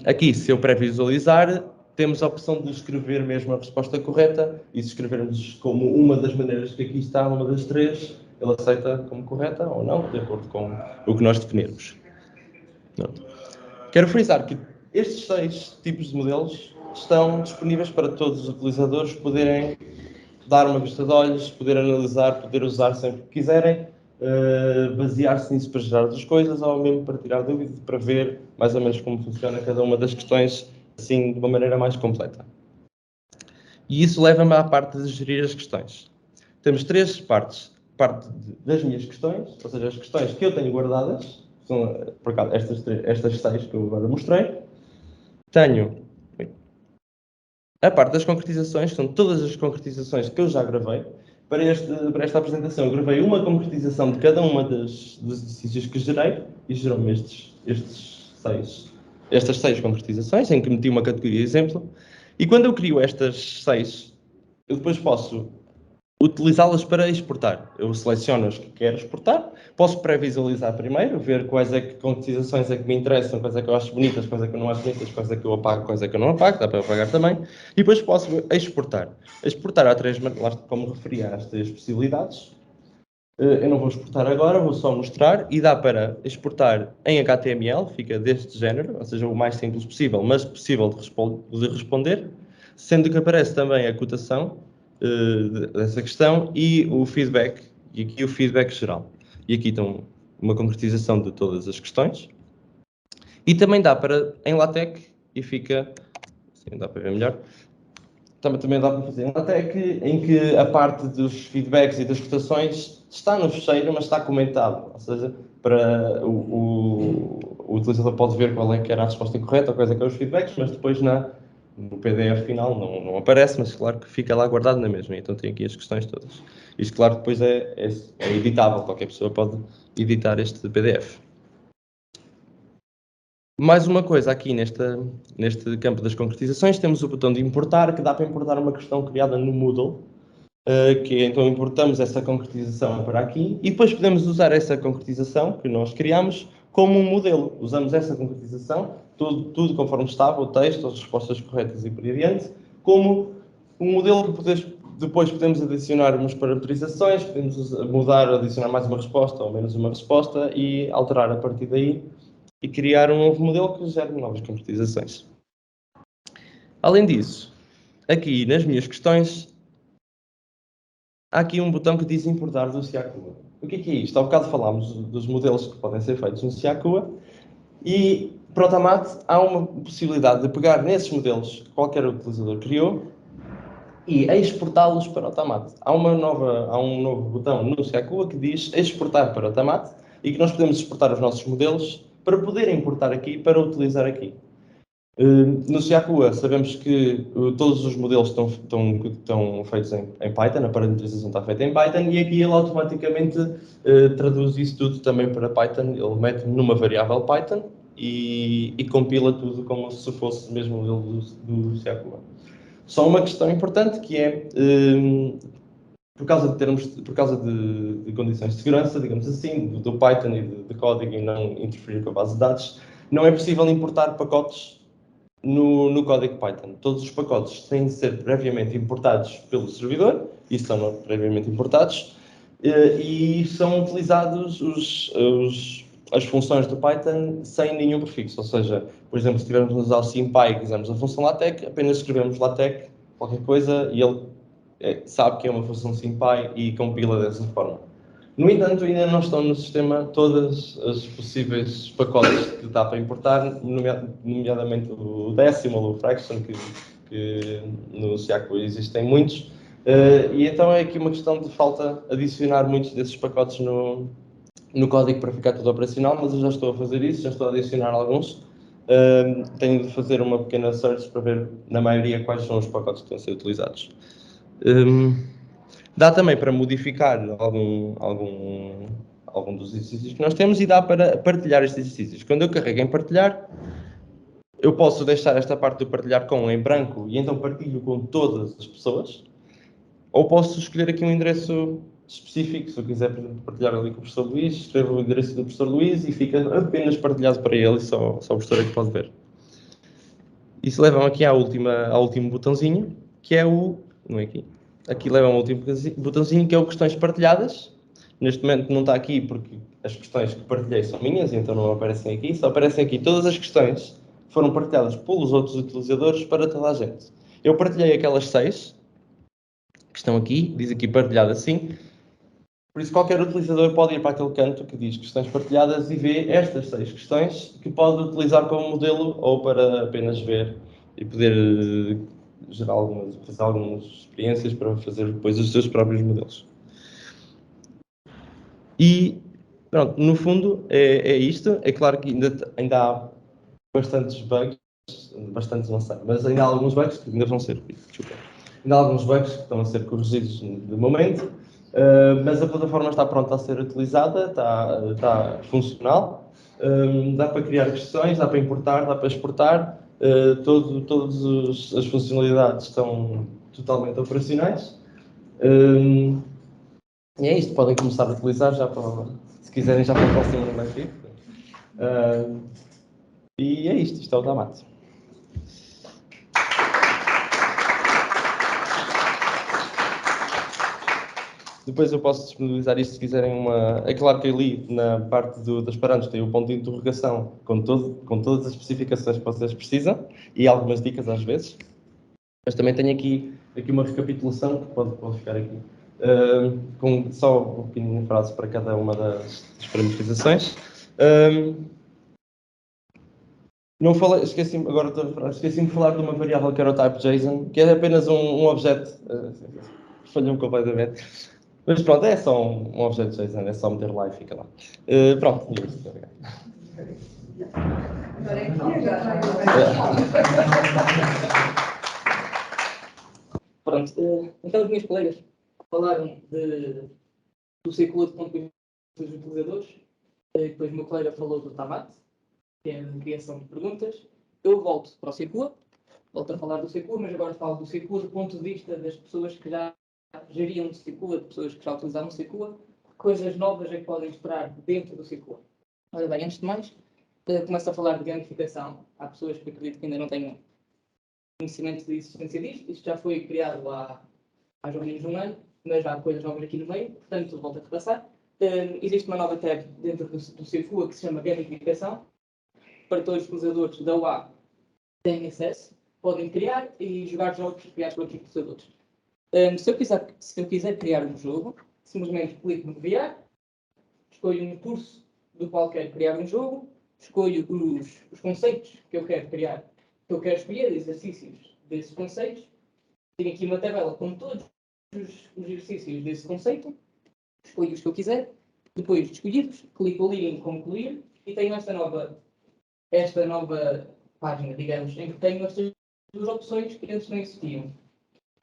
Aqui, se eu pré-visualizar, temos a opção de escrever mesmo a resposta correta, e se escrevermos como uma das maneiras que aqui está, uma das três, ele aceita como correta ou não, de acordo com o que nós definirmos. Pronto. Quero frisar que estes 6 tipos de modelos estão disponíveis para todos os utilizadores poderem dar uma vista de olhos, poder analisar, poder usar sempre que quiserem, basear-se nisso para gerar outras coisas, ou mesmo para tirar dúvidas, para ver mais ou menos como funciona cada uma das questões, assim, de uma maneira mais completa. E isso leva-me à parte de gerir as questões. Temos 3 partes. Parte das minhas questões, ou seja, as questões que eu tenho guardadas, são, por acaso, estas 6 que eu agora mostrei. Tenho a parte das concretizações, que são todas as concretizações que eu já gravei. Para esta apresentação, eu gravei uma concretização de cada uma dos exercícios que gerei, e gerou-me estas 6 concretizações, em que meti uma categoria de exemplo. E quando eu crio estas 6, eu depois posso utilizá-las para exportar. Eu seleciono as que quero exportar, posso pré-visualizar primeiro, ver quais é que concretizações é que me interessam, quais é que eu acho bonitas, quais é que eu não acho bonitas, quais é que eu apago, quais é que eu não apago, dá para eu apagar também, e depois posso exportar. Exportar há 3 maneiras, como referi às 3 possibilidades. Eu não vou exportar agora, vou só mostrar, e dá para exportar em HTML, fica deste género, ou seja, o mais simples possível, mas possível de responder, sendo que aparece também a cotação dessa questão e o feedback, e aqui o feedback geral. E aqui estão uma concretização de todas as questões. E também dá para, em LaTeX, e fica, assim dá para ver melhor, também dá para fazer em LaTeX, em que a parte dos feedbacks e das cotações está no fecheiro, mas está comentado. Ou seja, para o utilizador pode ver qual é que era a resposta incorreta ou quais é que eram os feedbacks, mas depois no PDF final não aparece, mas claro que fica lá guardado na mesma. Então tem aqui as questões todas. Isto, claro, depois é editável. Qualquer pessoa pode editar este PDF. Mais uma coisa aqui neste campo das concretizações, temos o botão de importar, que dá para importar uma questão criada no Moodle, que então importamos essa concretização para aqui, e depois podemos usar essa concretização que nós criamos como um modelo. Usamos essa concretização, tudo conforme estava, o texto, as respostas corretas e por aí adiante, como um modelo que depois podemos adicionar umas parametrizações, podemos mudar, adicionar mais uma resposta ou menos uma resposta e alterar a partir daí e criar um novo modelo que gere novas concretizações. Além disso, aqui nas minhas questões, há aqui um botão que diz importar do Siakua. O que é isto? Há bocado falámos dos modelos que podem ser feitos no Siakua e para o Automate há uma possibilidade de pegar nesses modelos que qualquer utilizador criou e exportá-los para o Automate. Há um novo botão no Siakua que diz exportar para o Automate e que nós podemos exportar os nossos modelos para poder importar aqui, para utilizar aqui. No Siakua sabemos que todos os modelos estão feitos em Python, a parametrização está feita em Python, e aqui ele automaticamente traduz isso tudo também para Python, ele mete numa variável Python e compila tudo como se fosse mesmo o modelo do Siakua. Só uma questão importante que é, por causa de condições de segurança, digamos assim, do Python e de código e não interferir com a base de dados, não é possível importar pacotes no código Python. Todos os pacotes têm de ser previamente importados pelo servidor, e são previamente importados, e são utilizados as funções do Python sem nenhum prefixo. Ou seja, por exemplo, se estivermos a usar o SymPy e quisermos a função LaTeX, apenas escrevemos LaTeX, qualquer coisa, e ele sabe que é uma função SymPy e compila dessa forma. No entanto, ainda não estão no sistema todas as possíveis pacotes que dá para importar, nomeadamente o decimal, o fraction, que no SIACO existem muitos. E então é aqui uma questão de falta adicionar muitos desses pacotes no código para ficar tudo operacional, mas eu já estou a fazer isso, já estou a adicionar alguns. Tenho de fazer uma pequena search para ver, na maioria, quais são os pacotes que estão a ser utilizados. Dá também para modificar algum dos exercícios que nós temos e dá para partilhar estes exercícios. Quando eu carrego em partilhar, eu posso deixar esta parte do partilhar com em branco e então partilho com todas as pessoas, ou posso escolher aqui um endereço específico. Se eu quiser, por exemplo, partilhar ali com o professor Luís, escrevo o endereço do professor Luís e fica apenas partilhado para ele e só o professor é que pode ver. Isso leva-me aqui ao último botãozinho, que é o... Não é aqui. Aqui leva-me ao último botãozinho, que é o questões partilhadas. Neste momento não está aqui porque as questões que partilhei são minhas, então não aparecem aqui. Só aparecem aqui todas as questões que foram partilhadas pelos outros utilizadores para toda a gente. Eu partilhei aquelas 6 que estão aqui, diz aqui partilhada sim. Por isso qualquer utilizador pode ir para aquele canto que diz questões partilhadas e ver estas 6 questões que pode utilizar como modelo ou para apenas ver e poder gerar fazer algumas experiências para fazer depois os seus próprios modelos. E pronto, no fundo é isto. É claro que ainda há bastantes bugs, bastantes não sei, mas ainda há alguns bugs que ainda vão ser, ainda há alguns bugs que estão a ser corrigidos de momento, mas a plataforma está pronta a ser utilizada, está funcional, dá para criar questões, dá para importar, dá para exportar, todas as funcionalidades estão totalmente operacionais. E é isto, podem começar a utilizar já para, se quiserem, já para o próximo ano mais vivo. E é isto é o Damat. Depois eu posso disponibilizar isto se quiserem uma... É claro que ali na parte das parâmetros tem o ponto de interrogação com todas as especificações que vocês precisam e algumas dicas às vezes. Mas também tenho aqui uma recapitulação que pode ficar aqui. Com só uma pequena frase para cada uma das parametrizações. Não falei, esqueci-me de falar de uma variável que era o type JSON, que é apenas um objeto. Falhou-me completamente. Mas pronto, é só um objeto JSON, é só meter lá e fica lá. Pronto, Agora é que Pronto, então os meus colegas falaram do ciclo de ponto de vista dos utilizadores, depois o meu colega falou do Tamat, que é a criação de perguntas. Eu volto para o Secua, volto a falar do Secua, mas agora falo do Secua do ponto de vista das pessoas que já geriam o Secua, de pessoas que já utilizavam o Secua, coisas novas é que podem esperar dentro do Secua. Ora bem, antes de mais, começo a falar de gamificação. Há pessoas que acredito que ainda não tenham conhecimento de existência disto. Isto já foi criado há mais ou menos um ano, mas há coisas novas aqui no meio, portanto, volto a repassar. Existe uma nova tab dentro do Secua que se chama gamificação. Para todos os utilizadores da UA têm acesso, podem criar e jogar jogos criados por outros utilizadores. Se eu quiser criar um jogo, simplesmente clico no criar, escolho um curso do qual quero criar um jogo, escolho os conceitos que eu quero criar, que eu quero escolher, exercícios desses conceitos. Tenho aqui uma tabela com todos os exercícios desse conceito, escolho os que eu quiser, depois de escolhidos, clico ali em concluir e tenho esta nova página, digamos, em que tenho estas duas opções que antes não existiam.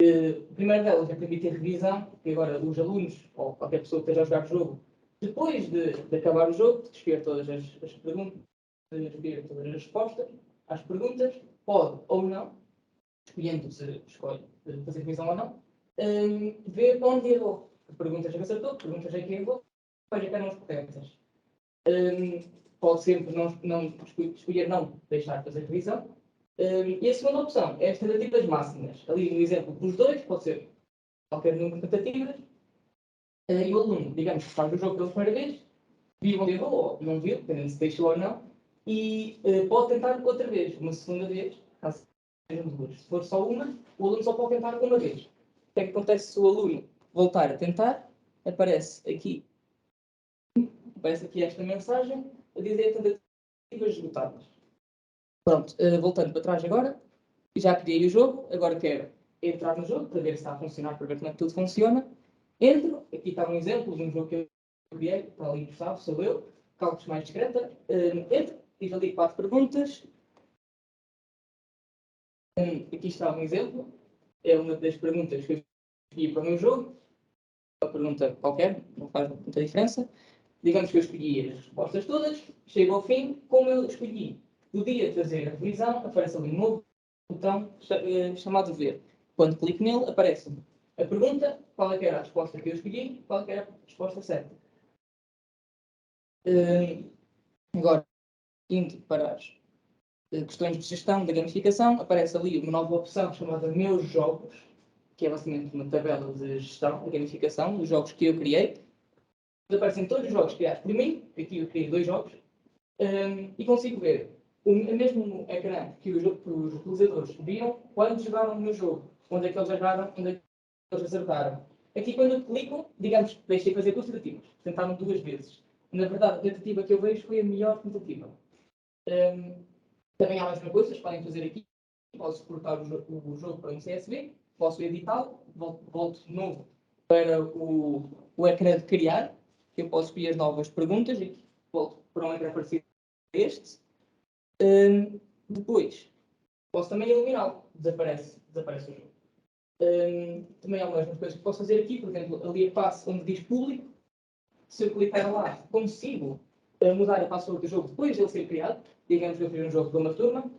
A primeira delas é permitir revisão, que agora os alunos, ou qualquer pessoa que esteja a jogar o jogo, depois de acabar o jogo, de escolher todas as perguntas, de escolher todas as respostas às perguntas, pode ou não, escolhendo se escolhe fazer revisão ou não, ver onde errou. Que perguntas é que acertou, que perguntas é que errou, quais é que eram as corretas. Pode sempre escolher não deixar de fazer revisão. E a segunda opção é as tentativas máximas. Ali no exemplo dos dois, pode ser qualquer número de tentativas. E o aluno, digamos, faz o jogo pela primeira vez, viu onde errou, ou não viu, dependendo se deixou ou não, e pode tentar outra vez, uma segunda vez, caso sejam duas. Se for só uma, o aluno só pode tentar uma vez. O que é que acontece se o aluno voltar a tentar? Aparece aqui esta mensagem a dizer tentativas esgotadas. Pronto, voltando para trás agora, já criei o jogo, agora quero entrar no jogo para ver se está a funcionar, para ver como é que tudo funciona. Entro, aqui está um exemplo de um jogo que eu criei, está ali sabe, sou eu, cálculos mais discreta. Entro, fiz ali 4 perguntas. Aqui está um exemplo, é uma das perguntas que eu escolhi para o meu jogo. Uma pergunta qualquer, não faz muita diferença. Digamos que eu escolhi as respostas todas, chego ao fim, como eu escolhi, podia fazer a revisão, aparece ali um novo botão chamado ver. Quando clico nele, aparece-me a pergunta, qual é que era a resposta que eu escolhi, qual é que era a resposta certa. Agora, indo para as questões de gestão da gamificação, aparece ali uma nova opção chamada Meus Jogos, que é basicamente uma tabela de gestão da gamificação, dos jogos que eu criei. Aparecem todos os jogos criados por mim, aqui eu criei 2 jogos, e consigo ver o mesmo ecrã que os utilizadores viram quando jogaram o meu jogo, onde é que eles erraram, onde é que eles acertaram. Aqui quando eu clico, digamos que deixei fazer 2 tentativas, tentaram 2 vezes. Na verdade, a tentativa que eu vejo foi a melhor tentativa. Também há mais uma coisa, vocês podem fazer aqui, posso exportar o jogo para um CSV, posso editá-lo, volto de novo para o ecrã de criar, que eu posso escolher novas perguntas e volto para um ecrã parecido a este. Depois, posso também eliminá-lo, desaparece o jogo. Também há algumas coisas que posso fazer aqui, por exemplo, ali a passo onde diz público, se eu clicar lá, consigo mudar a password do jogo depois de ele ser criado. Digamos que eu fiz um jogo para uma turma,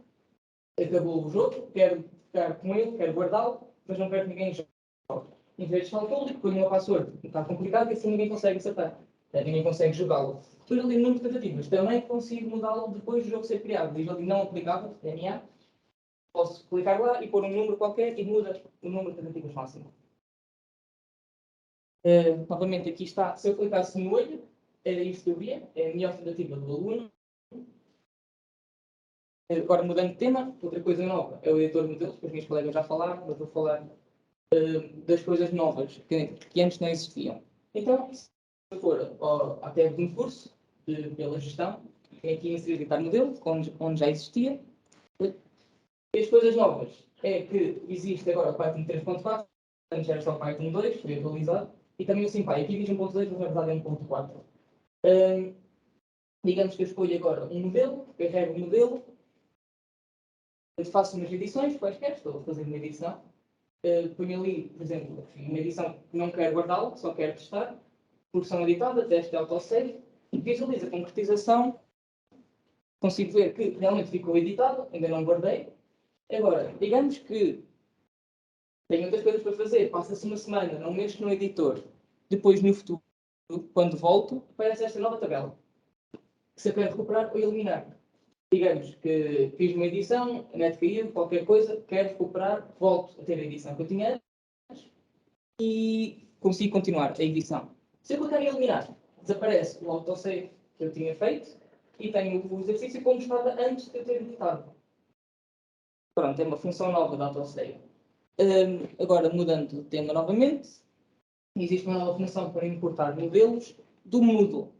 acabou o jogo, quero ficar com ele, quero guardá-lo, mas não quero que ninguém jogue. Em vez de falar público, ponho uma password, está complicado, que assim ninguém consegue acertar. Ninguém consegue jogá-lo. Depois ali número de tentativas, também consigo mudá-lo depois do jogo ser criado. Diz ali não aplicável, NA. Posso clicar lá e pôr um número qualquer e muda o número de tentativas máximo. Novamente aqui está, se eu clicasse no olho, era isto que eu via, é a melhor tentativa do aluno. Agora mudando de tema, outra coisa nova é o editor de modelos, que os meus colegas já falaram, mas vou falar das coisas novas que antes não existiam. Então, se for à tab de um curso, pela gestão, tem aqui inserir editar modelo, onde já existia. E as coisas novas é que existe agora o Python 3.4, antes era só o Python 2, foi atualizado, e também o SymPy. Aqui diz 1.2, mas na verdade é 1.4. Digamos que eu escolho agora um modelo, carrego o modelo, faço umas edições quaisquer, estou a fazer uma edição, ponho ali, por exemplo, uma edição que não quero guardá-la, só quero testar, produção editada, teste de autosave, visualizo a concretização, consigo ver que realmente ficou editado, ainda não guardei. Agora, digamos que tenho outras coisas para fazer, passa-se uma semana, não mexo no editor, depois no futuro, quando volto, aparece esta nova tabela, que se eu quero recuperar ou eliminar. Digamos que fiz uma edição, a net caiu, qualquer coisa, quero recuperar, volto a ter a edição que eu tinha antes e consigo continuar a edição. Se eu clicar em eliminar, desaparece o autosave que eu tinha feito e tenho o exercício como estava antes de eu ter editado. Pronto, é uma função nova da autosave. Agora, mudando de tema novamente, existe uma nova função para importar modelos do Moodle.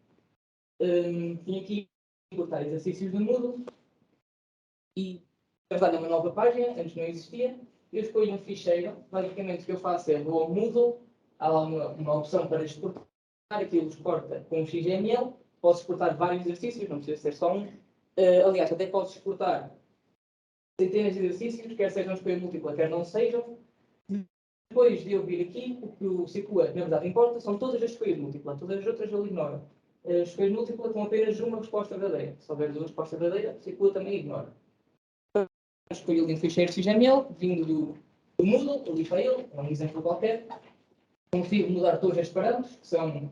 Tinha aqui importar exercícios do Moodle e, na verdade, é uma nova página, antes não existia. Eu escolho um ficheiro, basicamente o que eu faço é vou ao Moodle, há lá uma opção para exportar, aquilo exporta com um XML, posso exportar vários exercícios, não precisa ser só um. Aliás, até posso exportar centenas de exercícios, quer sejam escolha múltipla, quer não sejam. Depois de eu vir aqui, o que o Circula, na verdade, importa são todas as escolhas múltiplas, todas as outras ele ignora. As escolhas múltiplas com apenas uma resposta verdadeira. Se houver 2 respostas verdadeiras, o Circula também ignora. Escolho ali um ficheiro XML, vindo do Moodle, ali para ele, é um exemplo qualquer. Consigo mudar todos estes parâmetros, que são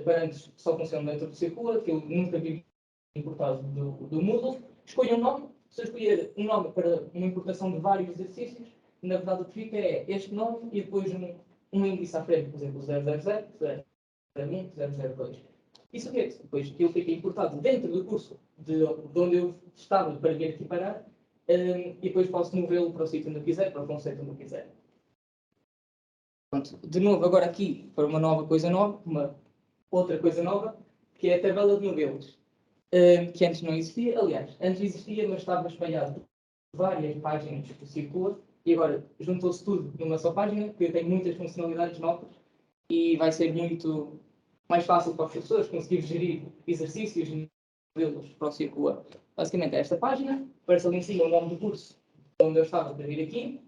parâmetros que só funcionam dentro do Circula, que eu nunca vi importado do Moodle. Escolho um nome. Se eu escolher um nome para uma importação de vários exercícios, na verdade o que fica é este nome e depois um índice à frente, por exemplo, 000, 002. E submeto. Depois aquilo fica importado dentro do curso de onde eu estava para vir aqui parar, e depois posso movê-lo para o sítio onde eu quiser, para o conceito onde eu quiser. Pronto. De novo, agora aqui, para uma nova coisa nova, uma outra coisa nova, que é a tabela de modelos, que antes não existia. Aliás, antes existia, mas estava espalhado por várias páginas do Circula, e agora juntou-se tudo numa só página, que tem muitas funcionalidades novas, e vai ser muito mais fácil para as pessoas conseguir gerir exercícios e modelos para o Circula. Basicamente é esta página, aparece ali em cima o nome do curso onde eu estava para vir aqui,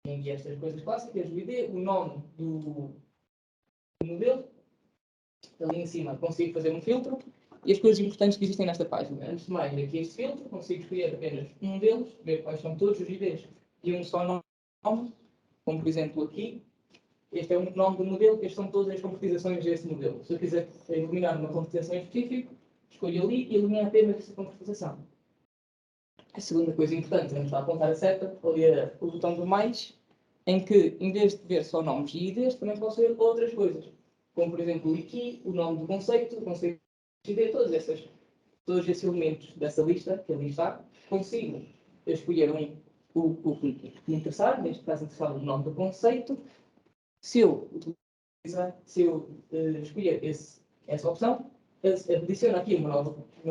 e estas coisas clássicas, o ID, o nome do modelo, ali em cima consigo fazer um filtro, e as coisas importantes que existem nesta página. Antes de mais, aqui este filtro, consigo escolher apenas um deles, ver quais são todos os IDs de um só nome, como por exemplo aqui, este é o nome do modelo, estas são todas as concretizações desse modelo. Se eu quiser eliminar uma concretização em específico, escolho ali e elimino apenas essa concretização. A segunda coisa importante, vamos lá apontar a seta, ali é o botão do mais, em que, em vez de ver só nomes e IDs, também posso ver outras coisas. Como, por exemplo, aqui, o nome do conceito de ID, todos esses elementos dessa lista, que ali está, consigo escolher o que me interessar, neste caso interessado no nome do conceito. Se eu escolher essa opção, adiciono aqui uma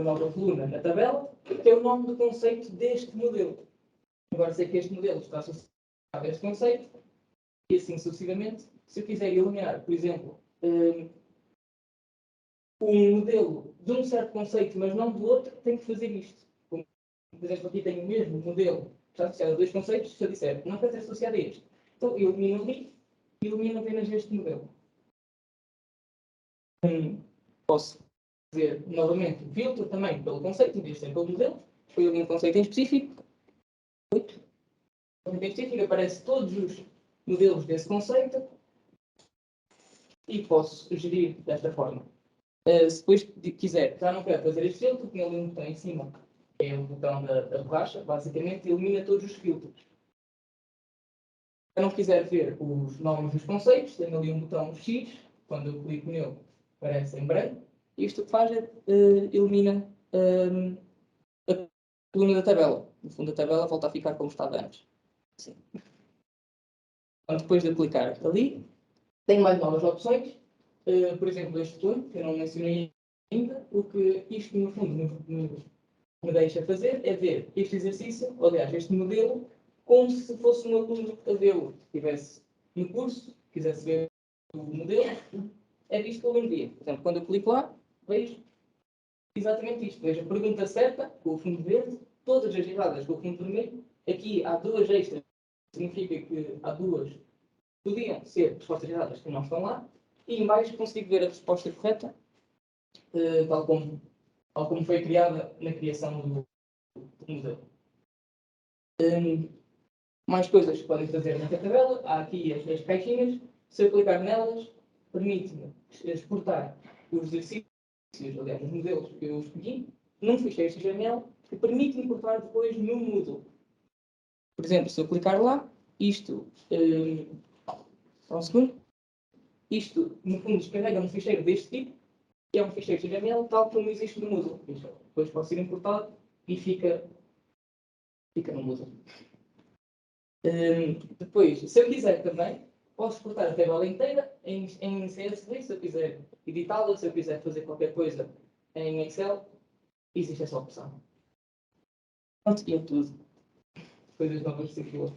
nova coluna na tabela, que é o nome do conceito deste modelo. Agora sei que este modelo está associado a este conceito, e assim sucessivamente. Se eu quiser eliminar, por exemplo, um modelo de um certo conceito, mas não do outro, tenho que fazer isto. Como, por exemplo, aqui tenho o mesmo modelo que está associado a dois conceitos, se eu disser não quero ser associado a este, então eu elimino ali e elimino apenas este modelo. Posso fazer novamente o filtro também pelo conceito, em vez de ser pelo modelo. Escolho ali um conceito em específico. No conceito em específico aparece todos os modelos desse conceito e posso gerir desta forma. Se depois quiser, já não quero fazer este filtro, tem ali um botão em cima, que é o botão da borracha, basicamente elimina todos os filtros. Se eu não quiser ver os nomes dos conceitos, tenho ali um botão X, quando eu clico nele aparece em branco, e isto o que faz é elimina a coluna da tabela. No fundo a tabela volta a ficar como estava antes. Assim. Então, depois de aplicar ali, tenho mais novas opções. Por exemplo, este botão, que eu não mencionei ainda, o que isto no fundo me deixa fazer é ver este exercício, aliás, este modelo, como se fosse um aluno a vê-lo, que estivesse no curso, quisesse ver o modelo, é visto que o aluno via. Por exemplo, quando eu clico lá, vejo exatamente isto. Vejo a pergunta certa, com o fundo verde, todas as erradas com o fundo vermelho. Aqui há duas extras, significa que há duas podiam ser respostas erradas que não estão lá. E em baixo consigo ver a resposta correta, tal como foi criada na criação do modelo. Mais coisas que podem fazer nesta tabela. Há aqui as caixinhas. Se eu clicar nelas, permite-me exportar os exercícios, aliás, os modelos que eu escolhi, num ficheiro XML, que permite importar depois no Moodle. Por exemplo, se eu clicar lá, isto... só um segundo. Isto, no fundo, descarrega um ficheiro deste tipo, que é um ficheiro XML, tal como existe no Moodle. Depois pode ser importado e fica no Moodle. Depois, se eu quiser também, posso exportar a tabela inteira em CSV, se eu quiser editá-la, se eu quiser fazer qualquer coisa em Excel, existe essa opção. Pronto, e é tudo. Coisas novas de Circula.